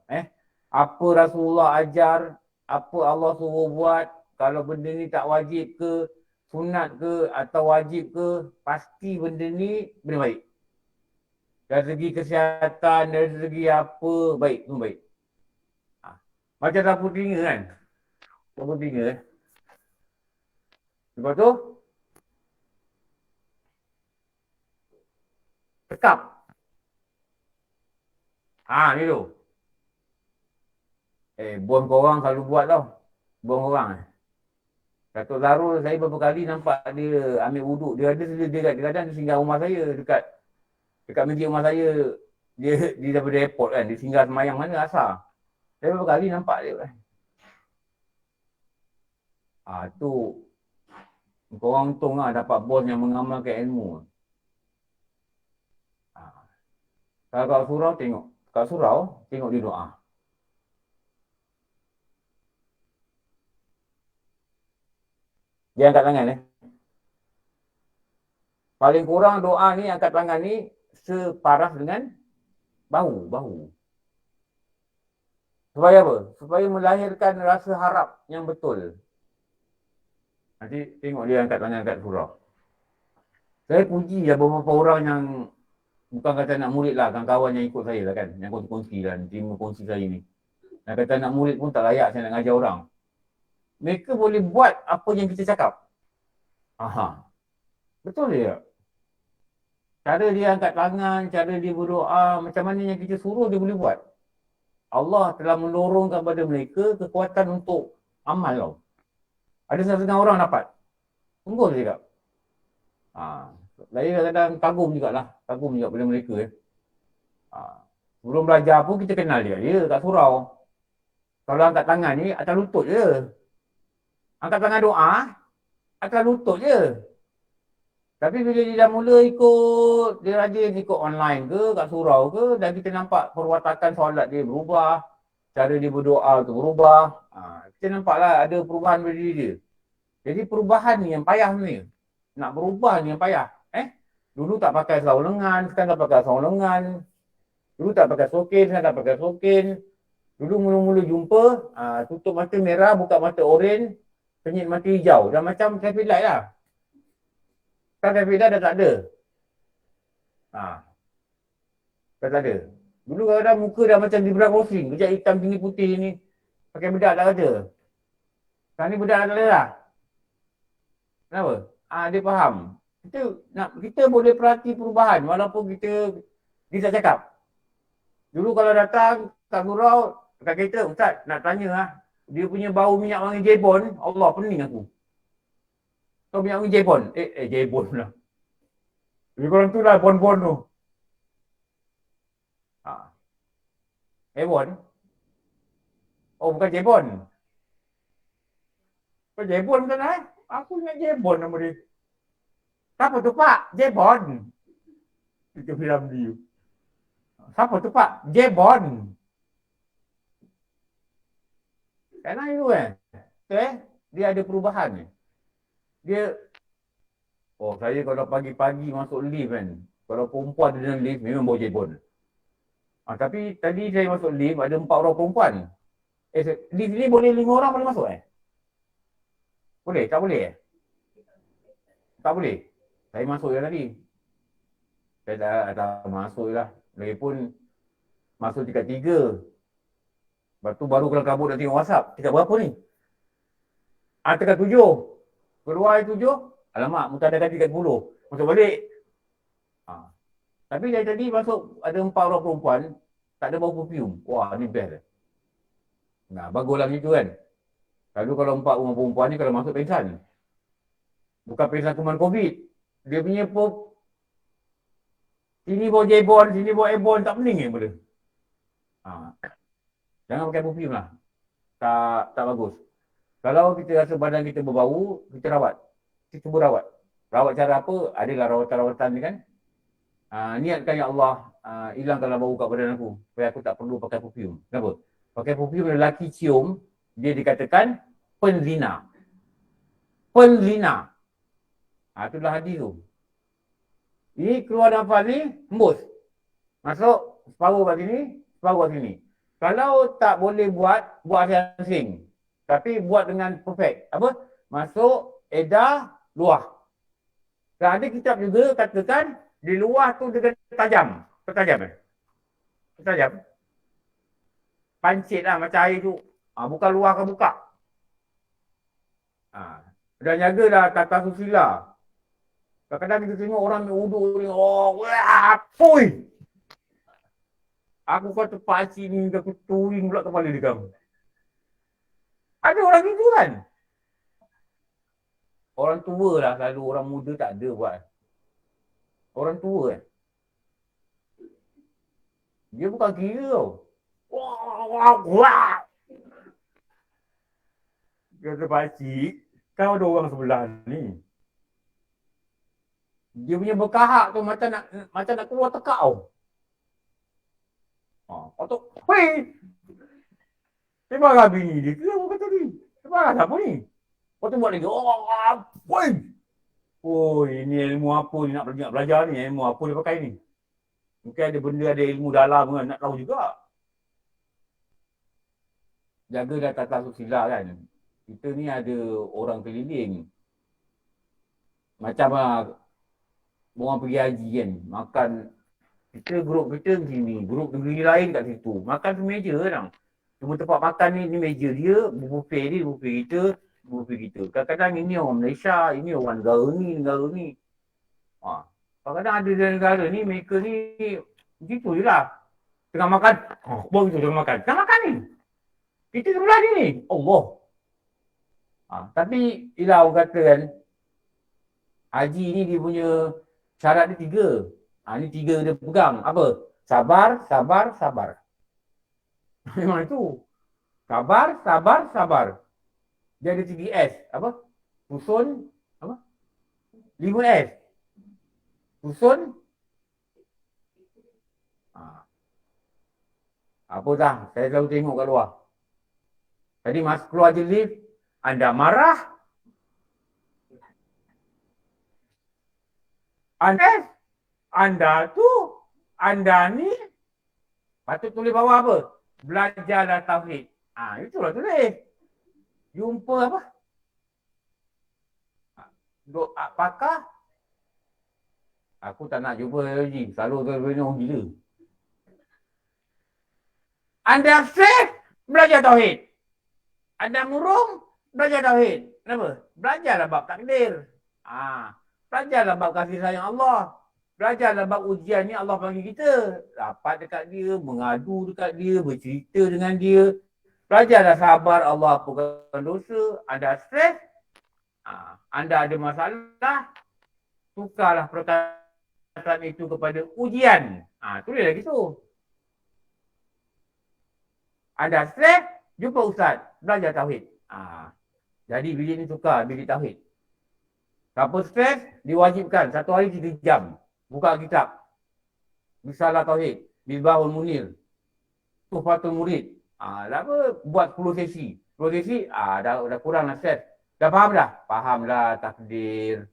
Apa Rasulullah ajar, apa Allah suruh buat, kalau benda ni tak wajib ke, sunat ke, atau wajib ke, pasti benda ni benda baik. Dari segi kesihatan, dari segi apa, baik, semua baik. Macam sapu telinga kan. Sapu telinga. Lepas tu, tekap. Ni tu. Bon korang selalu buat tau. Bon korang. Datuk Zarul saya beberapa kali nampak dia ambil wuduk. Dia ada dia kadang dia singgah rumah saya dekat masjid rumah saya. Dia daripada airport kan. Dia singgah semayang mana asar. Saya beberapa kali nampak dia kan. Tu korang untung lah dapat bos yang mengamalkan ilmu. Kalau kat surau tengok. Kat surau tengok dia doa. Dia angkat tangan Paling kurang doa ni angkat tangan ni separas dengan bahu. Supaya apa? Supaya melahirkan rasa harap yang betul. Nanti tengok dia angkat tangan kat surau. Saya puji lah beberapa orang yang bukan kata nak murid lah, kawan-kawan yang ikut saya lah kan, yang kongsi lah, tim kongsi saya ni. Yang kata nak murid pun tak layak saya nak ngajar orang. Mereka boleh buat apa yang kita cakap. Betul dia. Cara dia angkat tangan, cara dia berdoa, macam mana yang kita suruh dia boleh buat. Allah telah mendorongkan kepada mereka kekuatan untuk amal tau. Ada setengah orang dapat. Sungguh saya cakap. Saya kadang-kadang kagum jugalah. Kagum juga pada mereka. Sebelum belajar pun kita kenal dia kat surau. Kalau angkat tangan ni atas lutut je. Angkat tangan doa atas lutut je. Tapi bila dia dah mula ikut, dia rajin ikut online ke, kat surau ke, dan kita nampak perwatakan solat dia berubah, cara dia berdoa tu berubah. Kita nampaklah ada perubahan pada diri dia. Jadi perubahan ni yang payah sebenarnya. Nak berubah ni yang payah. Dulu tak pakai sarung lengan, sekarang tak pakai sarung lengan. Dulu tak pakai sokin, sekarang tak pakai sokin. Dulu mula-mula jumpa, tutup mata merah, buka mata oren, penyit mata hijau. Dah macam traffic light lah. Sekarang traffic light dah tak ada. Dah tak ada. Dulu kadang muka dah macam zebra crossing. Kejap hitam tinggi putih ni. Pakai bedak tak ada. Sekarang ni bedak dah tak ada lah. Kenapa? Dia faham. Kita boleh perhati perubahan walaupun kita tak cakap. Dulu kalau datang kat surau, kat kereta, Ustaz nak tanya dia punya bau minyak wangi jebon, Allah pening aku. Kau minyak wangi jebon? Jebon lah. Jadi korang tu lah bon-bon tu. Jebon? Oh bukan jebon. Kau jebon kan Aku ingat jebon nama dia. Siapa tu Pak? Jebon. Itu film dia. Siapa tu Pak? Jebon. Kenapa itu dia ada perubahan. Dia saya kalau pagi-pagi masuk lift kan. Kalau perempuan ada dalam lift memang bau jebon. Tapi tadi saya masuk lift ada 4 orang perempuan. Lift ni boleh 5 orang boleh masuk Boleh? Tak boleh Tak boleh. Saya masuk je tadi. Saya tak masuk je lah. Lagipun masuk tingkat 3. Lepas tu baru keluar kabut nak tengok WhatsApp. Tingkat berapa ni? Tingkat 7. Keluar 7. Alamak, muka ada tingkat 10. Masuk balik. Tapi dari tadi masuk ada 4 orang perempuan. Tak ada bau perfume. Wah, ni best. Baguslah macam tu kan. Lalu kalau 4 orang perempuan ni kalau masuk pengsan. Bukan pengsan kuman COVID. Dia punya sini bau jebon, sini bau ebon, tak pening benda. Jangan pakai perfume lah. Tak bagus. Kalau kita rasa badan kita berbau, kita rawat. Kita cuba rawat. Rawat cara apa? Adalah rawatan-rawatan ni kan. Niatkan ya Allah, hilangkanlah bau kat badan aku. Supaya aku tak perlu pakai perfume. Kenapa? Pakai perfume lelaki cium, dia dikatakan penzina. Penzina. Itulah hadis tu. Ini keluar nafas ni, hembus. Masuk, separuh kat sini, separuh kat sini. Kalau tak boleh buat asing-asing. Tapi buat dengan perfect. Apa? Masuk, edah, luar. Dan ada kitab juga katakan, di luar tu dengan tajam. Tajam. Pancit lah macam air tu. Bukan luar ke buka. Dan jagalah tata susila. Kadang-kadang kita tengok orang yang wuduk ni, pui. Aku kata pakcik ni aku turing pula kepala dia kamu. Ada orang itu kan? Orang tua lah selalu, orang muda tak ada buat. Orang tua kan? Dia bukan kira tau. Wah. Kata pakcik, kau ada orang sebelah ni. Dia punya berkahak tu macam nak keluar tekak tau. Kau tu, hei! Dia marah bini dia ke apa kata ni? Dia marah siapa ni? Kau tu buat lagi, hei! Oh, ini ilmu apa ni nak belajar ni? Ilmu apa dia pakai ni? Mungkin ada benda, ada ilmu dalam kan, nak tahu juga. Jaga dah tata susila kan. Kita ni ada orang keliling. Macam orang pergi haji kan, makan. Kita grup kita sini, grup negeri lain kat situ. Makan semeja kan. Cuma tempat makan ni meja dia, buffet dia, buffet kita, buffet kita. Kadang-kadang ini orang Malaysia, ini orang negara ni. Kadang-kadang ada negara ni, mereka ni, begitu je lah. Tengah makan, baru tu tengah makan. Tengah makan ni. Kita sebelah dia ni. Allah. Tapi, ialah orang kata kan, haji ni dia punya syarat dia 3. Ni 3 dia pegang. Apa? Sabar, sabar, sabar. Memang itu. Sabar, sabar, sabar. Dia ada 3 S. Apa? Susun. Apa? 5 S. Susun. Apa dah? Saya selalu tengok kat luar. Tadi mas keluar je lift. Anda marah. Anda tu, anda ni, patut tulis bawah apa? Belajarlah tauhid. Itulah tulis. Jumpa apa? Doa pakar. Aku tak nak jumpa lagi. Selalu tu orang gila. Anda stres, belajar tauhid. Anda murung, belajar tauhid. Kenapa? Belajarlah bab takdir. Belajarlah bab kasih sayang Allah. Belajarlah bab ujian ni Allah bagi kita. Rapat dekat dia, mengadu dekat dia, bercerita dengan dia. Belajarlah sabar, Allah ampunkan dosa. Anda stres, anda ada masalah, tukarlah perkataan itu kepada ujian. Tulislah gitu. Anda stres, jumpa ustaz, belajar tauhid. Jadi bilik ni tukar, bilik tauhid. Siapa stres, diwajibkan 1 hari 3 jam. Buka kitab. Risalah Tauhid. Misbahul Munir. Tuhfatul Murid. Apa? Buat 10 sesi. 10 sesi, dah kurang lah stres. Dah faham dah? Faham lah takdir.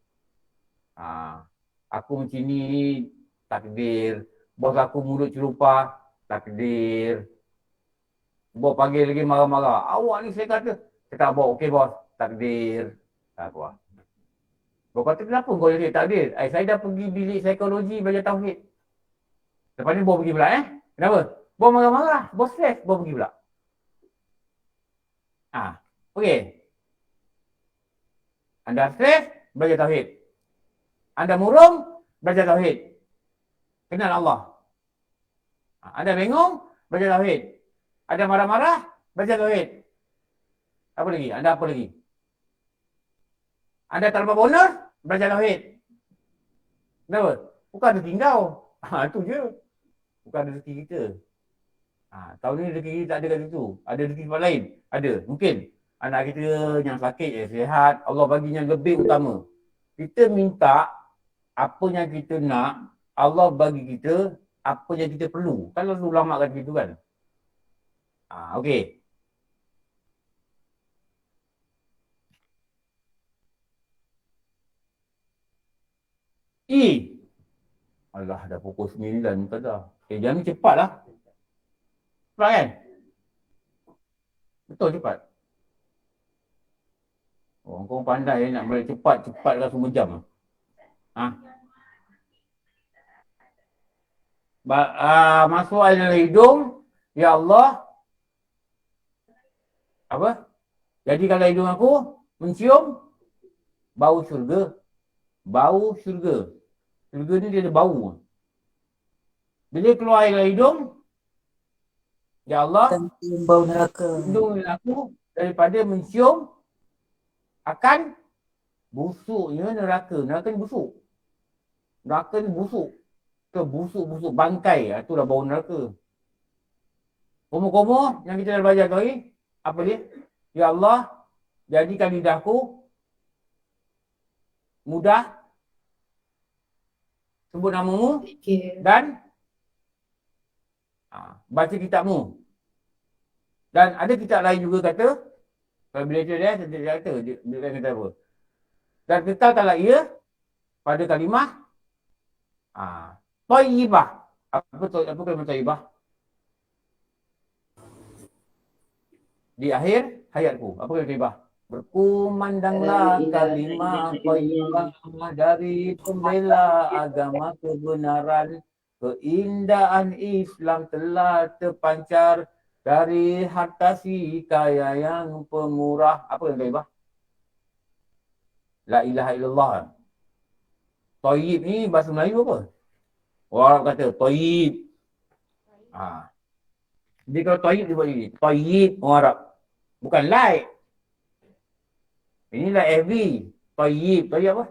Aku macam ni, takdir. Bos aku mulut celupa, takdir. Bos panggil lagi marah-marah. Awak ni saya kata. Cakap bos, okey bos, takdir. Tak apa. Bos kata kenapa kau jadi takdir? Saya dah pergi bilik psikologi belajar tauhid. Lepas ni bos pergi pula Kenapa? Bos marah-marah, bos stres, bos pergi pula. Okey. Anda stres, belajar tauhid. Anda murung, belajar tauhid. Kenal Allah. Anda bingung, belajar tauhid. Anda marah-marah, belajar tauhid. Apa lagi? Anda apa lagi? Anda tak dapat bonus, belajar tauhid. Kenapa? Bukan rezeki kau. Itu je. Bukan rezeki kita. Tahun ni rezeki kita tak ada kat situ. Ada rezeki tempat lain. Ada. Mungkin. Anak kita yang sakit, yang sihat. Allah bagi yang lebih utama. Kita minta apa yang kita nak. Allah bagi kita apa yang kita perlu. Kalau ulama kata gitu kan. Okey. Alah, dah pukul 9 tak dah. Jam ni cepatlah. Cepat kan? Betul cepat. Kau pandai nak balik cepat lah semua jam. Masuk air dalam hidung. Ya Allah. Apa? Jadi kalau hidung aku mencium bau syurga. Bau syurga. Syurga ni dia ada bau. Bila keluar air dalam hidung, Ya Allah, Dan cium bau neraka. lindungilah aku daripada mencium akan busuknya neraka. Neraka ni busuk. Neraka ni busuk. Busuk-busuk bangkai. Itulah bau neraka. Komo-komo yang kita dah belajar tadi, apa dia? Ya Allah, jadikan lidahku mudah sebut namamu Fikir. dan baca kitabmu. Dan ada kitab lain juga kata, kalau bila dia kata, dia kata apa? Dan kekalkanlah ia pada kalimah Thayyibah. Apa kalimah Thayyibah? Di akhir hayatku. Apa kalimah Thayyibah? Berkumandanglah kalimah Thayyibah dari pembela agama kebenaran. Keindahan Islam telah terpancar dari harta si kaya yang pemurah. Apa kalimah Thayyibah? La ilaha illallah. Thayyib ni bahasa Melayu apa? Orang Arab kata Thayyib. Jadi kalau Thayyib dia buat ini. Thayyib orang Arab. Bukan like. Ini like FB. Thayyib. Thayyib apa?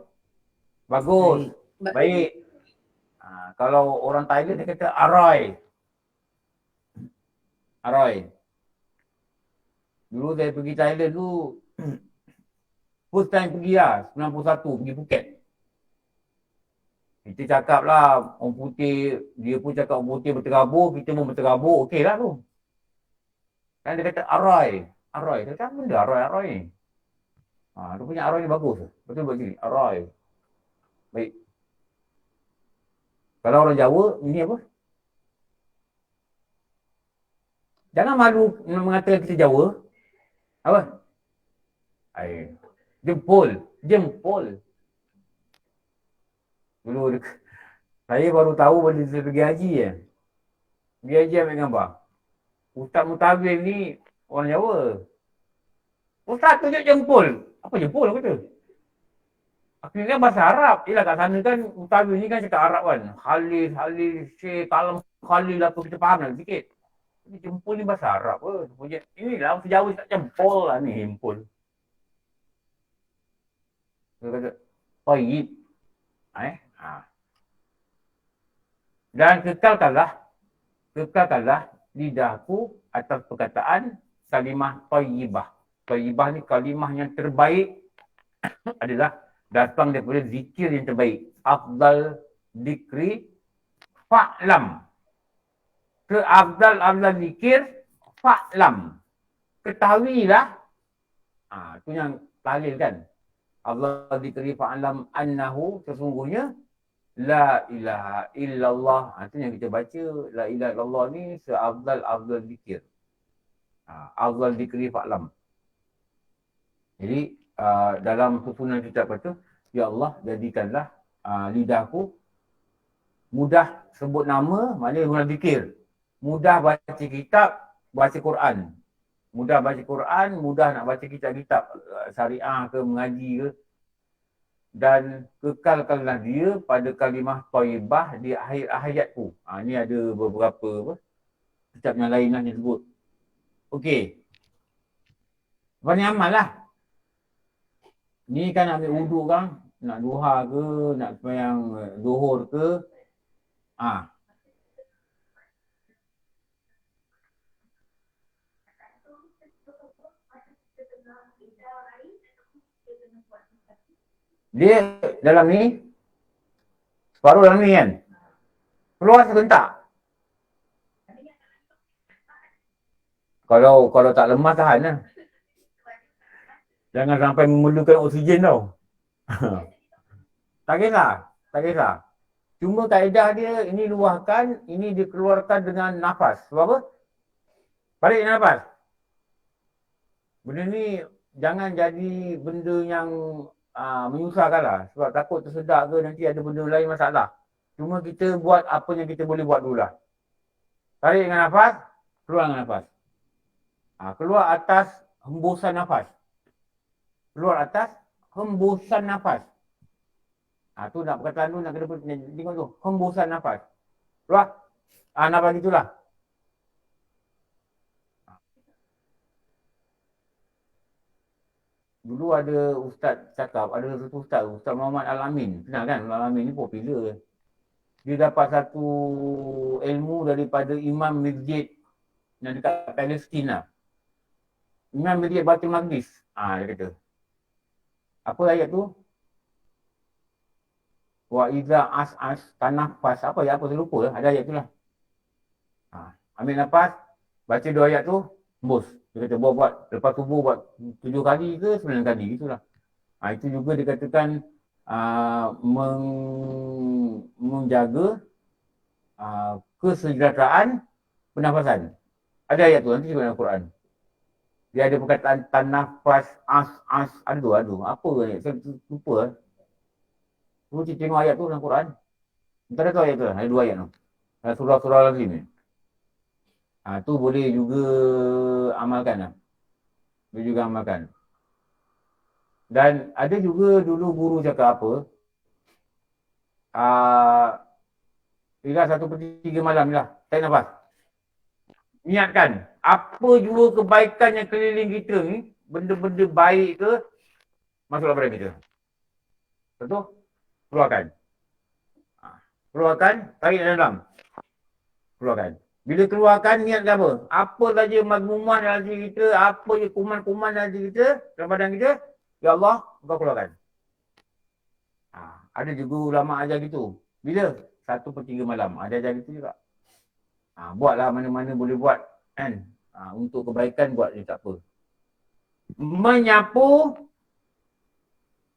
Bagus. Baik. Kalau orang Thailand dia kata Aroy. Aroy. Dulu saya pergi Thailand dulu. First time pergi lah. 91 pergi Phuket. Kita cakap lah orang putih, dia pun cakap orang putih berterabur, kita pun berterabur, okey lah tu. Kan dia kata Aroy. Aroy. Dia kata apa benda Aroy ni? Dia punya Aroy ni bagus. Betul buat sini. Aroy. Baik. Kalau orang Jawa, ini apa? Jangan malu mengatakan kita Jawa. Apa? Jempol. Jempol. Dulu saya baru tahu bila saya pergi haji ya. Pergi haji ambil gambar. Ustaz Mutawil ni orang Jawa. Ustaz tunjuk jempol. Apa jempol aku kata? Aku ingat bahasa Arab. Yelah kat sana kan Mutawil ni kan cakap Arab kan. Khalil, Syekh, Kalam, Khalil apa kita faham lah sikit. Ini jempol ni bahasa Arab ke? Inilah bahasa Jawa tak jempol lah ni jempol. Dia kata, Thayyib. Dan kekalkanlah lidahku atas perkataan kalimah Thayyibah. Thayyibah ni kalimah yang terbaik adalah datang daripada zikir yang terbaik. Afdal dikri fa'lam. Afdal zikir fa'lam. Ketahuilah. Itu yang tahlil kan. Allah dikri fa'lam annahu sesungguhnya la ilaha illallah. Itu yang kita baca. La ilaha illallah ni seafdal zikir. Afdal dikri fa'lam. Jadi dalam susunan kitab itu, ya Allah jadikanlah lidahku mudah sebut nama, maknanya mudah zikir. Mudah baca kitab, baca Quran. Mudah baca Quran, mudah nak baca kitab-kitab syariah ke, mengaji ke. Dan kekalkanlah dia pada kalimah Thayyibah di akhir hayatku. Ni ada beberapa kitab yang lain yang disebut. Okey. Lepas ni amal lah. Ni kan ambil wuduk kan. Nak duha ke, nak sembahyang zuhur ke. Dia dalam ni, separuh dalam ni kan. Keluar sebentar. Kalau tak lemah tahan lah. Jangan sampai memerlukan oksigen tau. Tak kisah. Cuma kaedah dia, ini luahkan, ini dikeluarkan dengan nafas. Sebab apa? Balik nafas. Benda ni jangan jadi benda yang menyusahkan lah. Sebab takut tersedak ke nanti ada benda lain masalah. Cuma kita buat apa yang kita boleh buat dulu lah. Tarik dengan nafas, keluar dengan nafas. Keluar atas hembusan nafas. Keluar atas hembusan nafas. Tu nak perkataan tu, nak kena tengok tu. Hembusan nafas. Keluar. Nafas itulah. dulu ada ustaz cakap, ada satu Ustaz Muhammad Al-Amin. Kenal kan? Al-Amin ni popular. Dia dapat satu ilmu daripada Imam Masjid yang dekat Palestin lah. Imam Masjid Baitul Maqdis. Dia kata. Apa ayat tu? Wa iza as tanafas. Apa ayat apa? Saya lupa lah. Ada ayat tu lah. Ambil nafas, baca 2 ayat tu, hembus. Dia kata buat lepas subuh buat 7 kali ke 9 kali gitulah. Itu juga dikatakan menjaga kesejahteraan pernafasan. Ada ayat tu nanti juga dalam Quran. Dia ada perkataan tanafas ada. Apa ayat? Saya lupa lah. Cuba tengok ayat tu dalam Quran. Entah tahu ayat tu lah. Ada 2 ayat tu. Surah-surah Al-Azim ni. Tu boleh juga amalkan lah. Boleh juga amalkan. Dan ada juga dulu guru cakap apa. Kira 1/3 malam ni lah. Tarik nafas. Niatkan. Apa juga kebaikan yang keliling kita ni. Benda-benda baik ke. Masuklah pada kita. Betul? Keluarkan. Keluarkan. Tarik dalam. Keluarkan. Bila keluarkan, niat apa? Apa saja mazmuman dalam diri kita, apa je kuman-kuman dalam diri kita, dalam badan kita, ya Allah, kau keluarkan. Ada juga ulama ajar gitu. Bila? 1/3 malam. Ada ajar gitu juga. Buatlah mana-mana boleh buat. Kan? Untuk kebaikan buat je tak apa. Menyapu,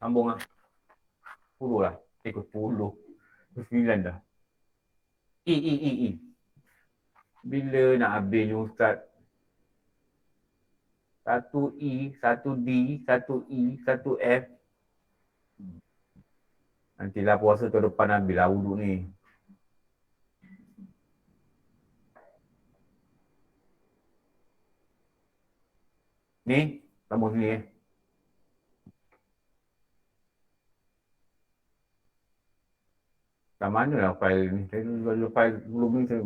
sambung lah. 10 lah. 10. 9 dah. Bila nak habis ni Ustaz? 1 E, 1 D, 1 E, 1 F. Nantilah puasa tahun depan habislah wuduk ni. Ni, sambung sini Kat mana lah file ni? Saya ada file sebelum ni saya.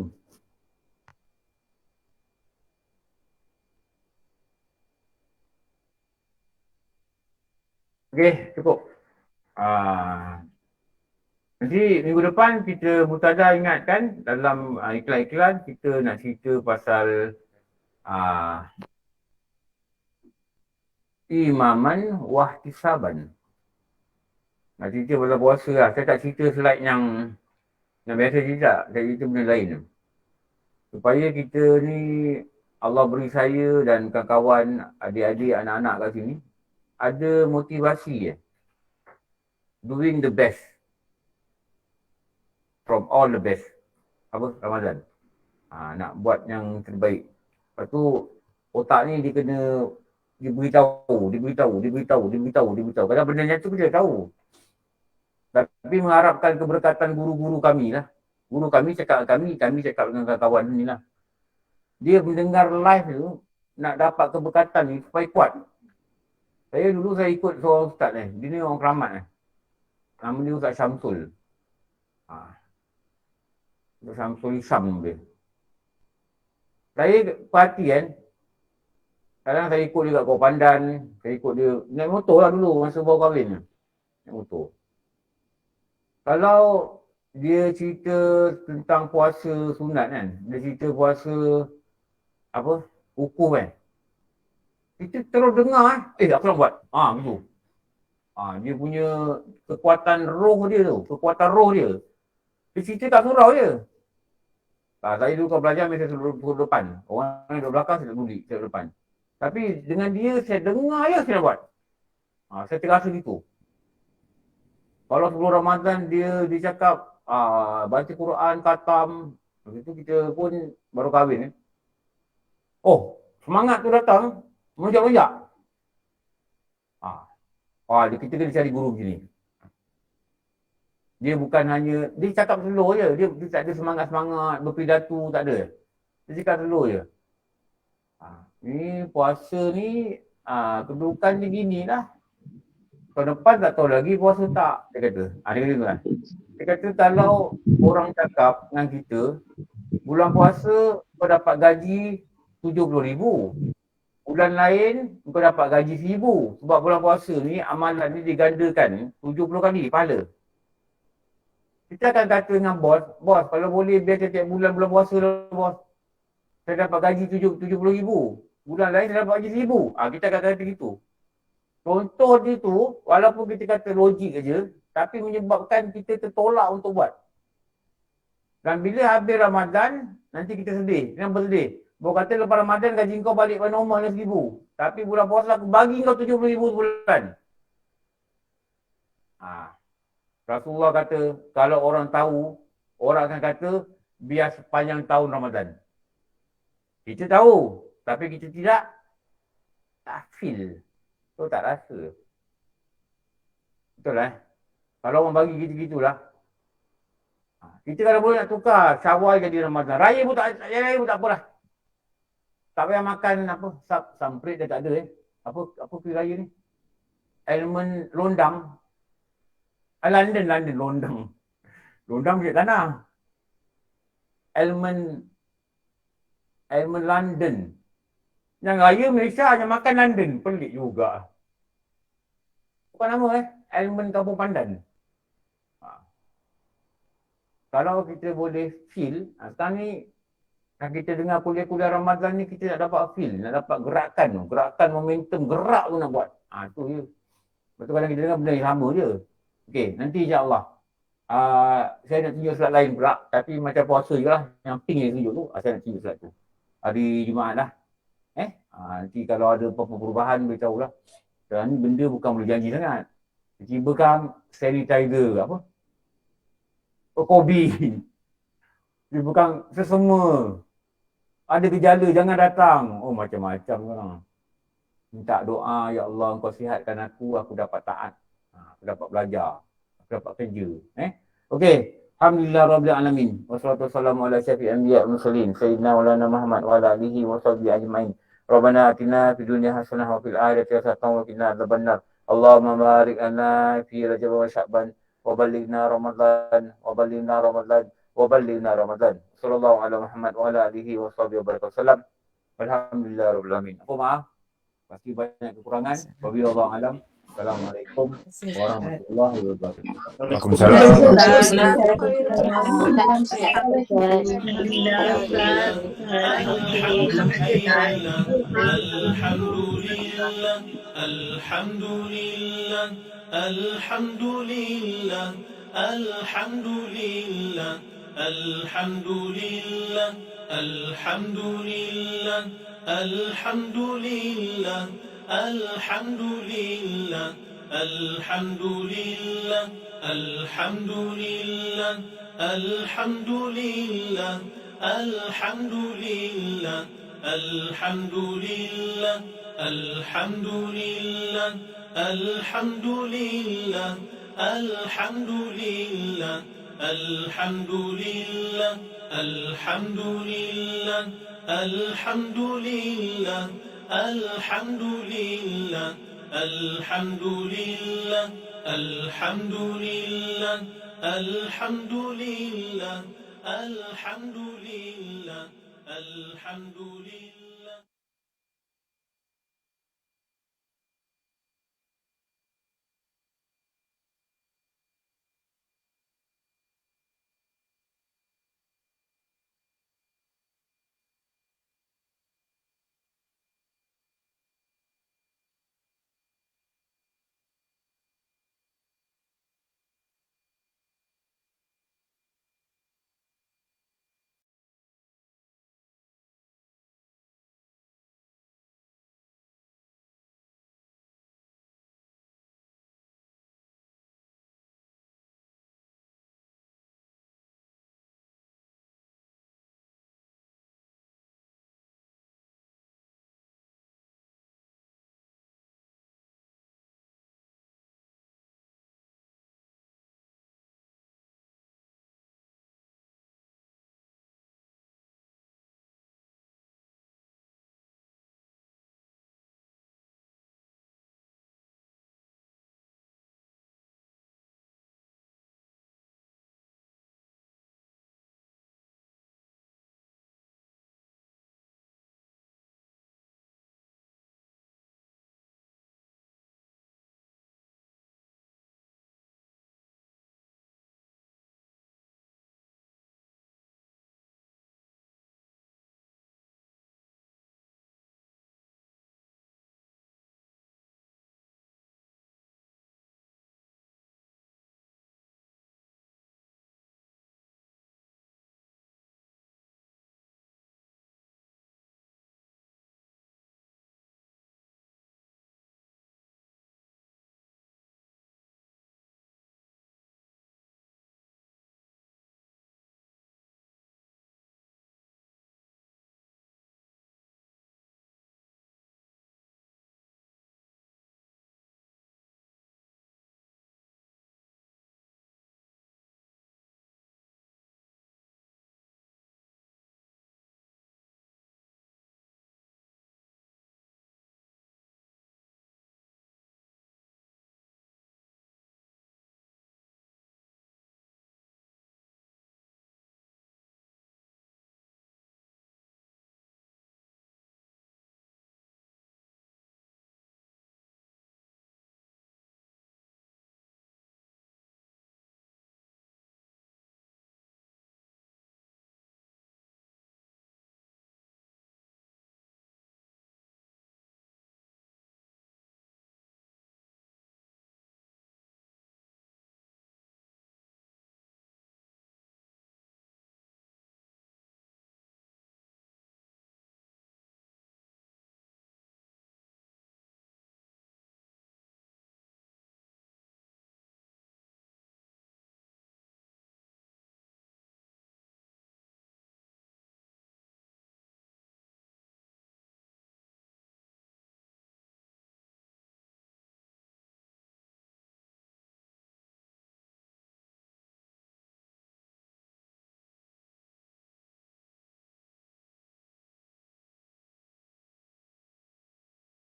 Okey, cukup. Nanti minggu depan kita Murtaza ingatkan dalam iklan-iklan kita nak cerita pasal imaman wahtisaban. Nak cerita pasal puasa lah. Saya tak cerita slide yang biasa cerita. Saya cerita benda lain. Supaya kita ni Allah beri saya dan kawan-kawan, adik-adik, anak-anak kat sini ada motivasi doing the best from all the best. Apa? Ramadan. Nak buat yang terbaik. Lepas tu otak ni dia kena diberitahu. Kadang benda tu kita tahu. Tapi mengharapkan keberkatan guru-guru kami lah. Guru kami cakap kami cakap dengan kawan-kawan ni lah. Dia mendengar live tu, nak dapat keberkatan ni supaya kuat. Saya ikut seorang ustaz ni. Dia ni orang Keramat ni. Nama dia Ustaz Syamsul. Ustaz Syamsul Isam dia. Saya perhati kan. Kadang saya ikut dia kat Kau Pandan. Saya ikut dia. Naik motor lah dulu masa baru kahwin ni. Naik motor. Kalau dia cerita tentang puasa sunat kan. Dia cerita puasa hukum kan. Kita terus dengar aku nak buat. Gitu. Dia punya kekuatan roh dia tu. Dia cerita kat surau je. Saya dulu kalau belajar mesti duduk depan. Orang yang duduk belakang saya duduk depan. Tapi dengan dia saya dengar je saya nak buat. Saya terasa gitu. Kalau sebelum Ramadan dia cakap baca Quran, khatam. Lepas itu kita pun baru kahwin. Semangat tu datang. Melonjak-melonjak. Kita kena cari guru begini. Dia bukan hanya, dia cakap slow je. Dia tak ada semangat-semangat, berpidato, tak ada. Dia cakap slow je. Ni puasa ni, kedudukan dia gini lah. Tahun depan tak tahu lagi puasa tak, dia kata. Dia kata tu kan. Dia kata kalau orang cakap dengan kita, bulan puasa kau dapat gaji 70,000. bulan lain kau dapat gaji 1,000. Sebab bulan puasa ni amalan ni digandakan 70 kali pahala. Kita akan kata dengan bos, kalau boleh biar setiap bulan puasa lah bos. Saya dapat gaji 70,000. Bulan lain saya dapat gaji 1,000. Kita akan kata gitu. Contoh dia tu, walaupun kita kata logik aja, tapi menyebabkan kita tertolak untuk buat. Dan bila habis Ramadan, nanti kita sedih. Kenapa sedih? Bawa kata lepas Ramadan gaji kau balik pada normal 1,000. Tapi bulan puasa aku bagi kau 70,000 sebulan. Rasulullah kata, kalau orang tahu, orang akan kata, biar sepanjang tahun Ramadan. Kita tahu, tapi kita tidak feel. So tak rasa. Betul lah. Kalau orang bagi gitu-gitulah. Kita kalau boleh nak tukar Syawal jadi Ramadan. Raya pun tak apalah. Tak payah makan apa, samprit dah tak ada Apa pergi raya ni? Elemen londang. London, londang. Londang dekat tanah. Elemen London. Yang raya Malaysia hanya makan London. Pelik juga. Bukan nama Elemen Kampung Pandan. Kalau kita boleh feel, sekarang ni kan kita dengar kuliah-kuliah Ramadan ni kita nak dapat feel, nak dapat gerakan momentum, gerak pun nak buat. Tu je. Betul kadang kita dengar benda yang sama je. Okey, nanti insya-Allah. Saya nak tunjuk slide lain pula, tapi macam puasa je lah. Yang pink yang tunjuk tu, saya nak tunjuk slide tu. Hari Jumaat lah. Nanti kalau ada apa-apa perubahan, beritahu lah. Sekarang ni benda bukan boleh janji sangat. Tiba-tiba kan sanitizer, COVID. Dia bukan sesama. Ada gejala, jangan datang. Macam-macam sekarang. Minta doa, ya Allah engkau sihatkan aku dapat taat. Aku dapat belajar. Aku dapat kerja. Okey. Alhamdulillah Rabbil Alamin. Wassalatu wassalamu ala syafi'il anbiya wal mursalin. Sayyidina Maulana Muhammad wa ala alihi wa sahbihi ajma'in. Rabbana atina fid dunya hasanah wa fil akhirati hasanah wa qina adzabannar. Allahumma barik lana fi Rajab wa Sya'ban wa ballighna Ramadan wa ballighna Ramadan wa ballighna Ramadan. Sallallahu alaihi Muhammad wa ala alihi wa sahbihi wa barakatuh. Salam. Alhamdulillah Rabbil Alamin. Apa maaf? Pasti banyak kekurangan. Wabillahi alam. Assalamualaikum warahmatullahi wabarakatuh. Alhamdulillah.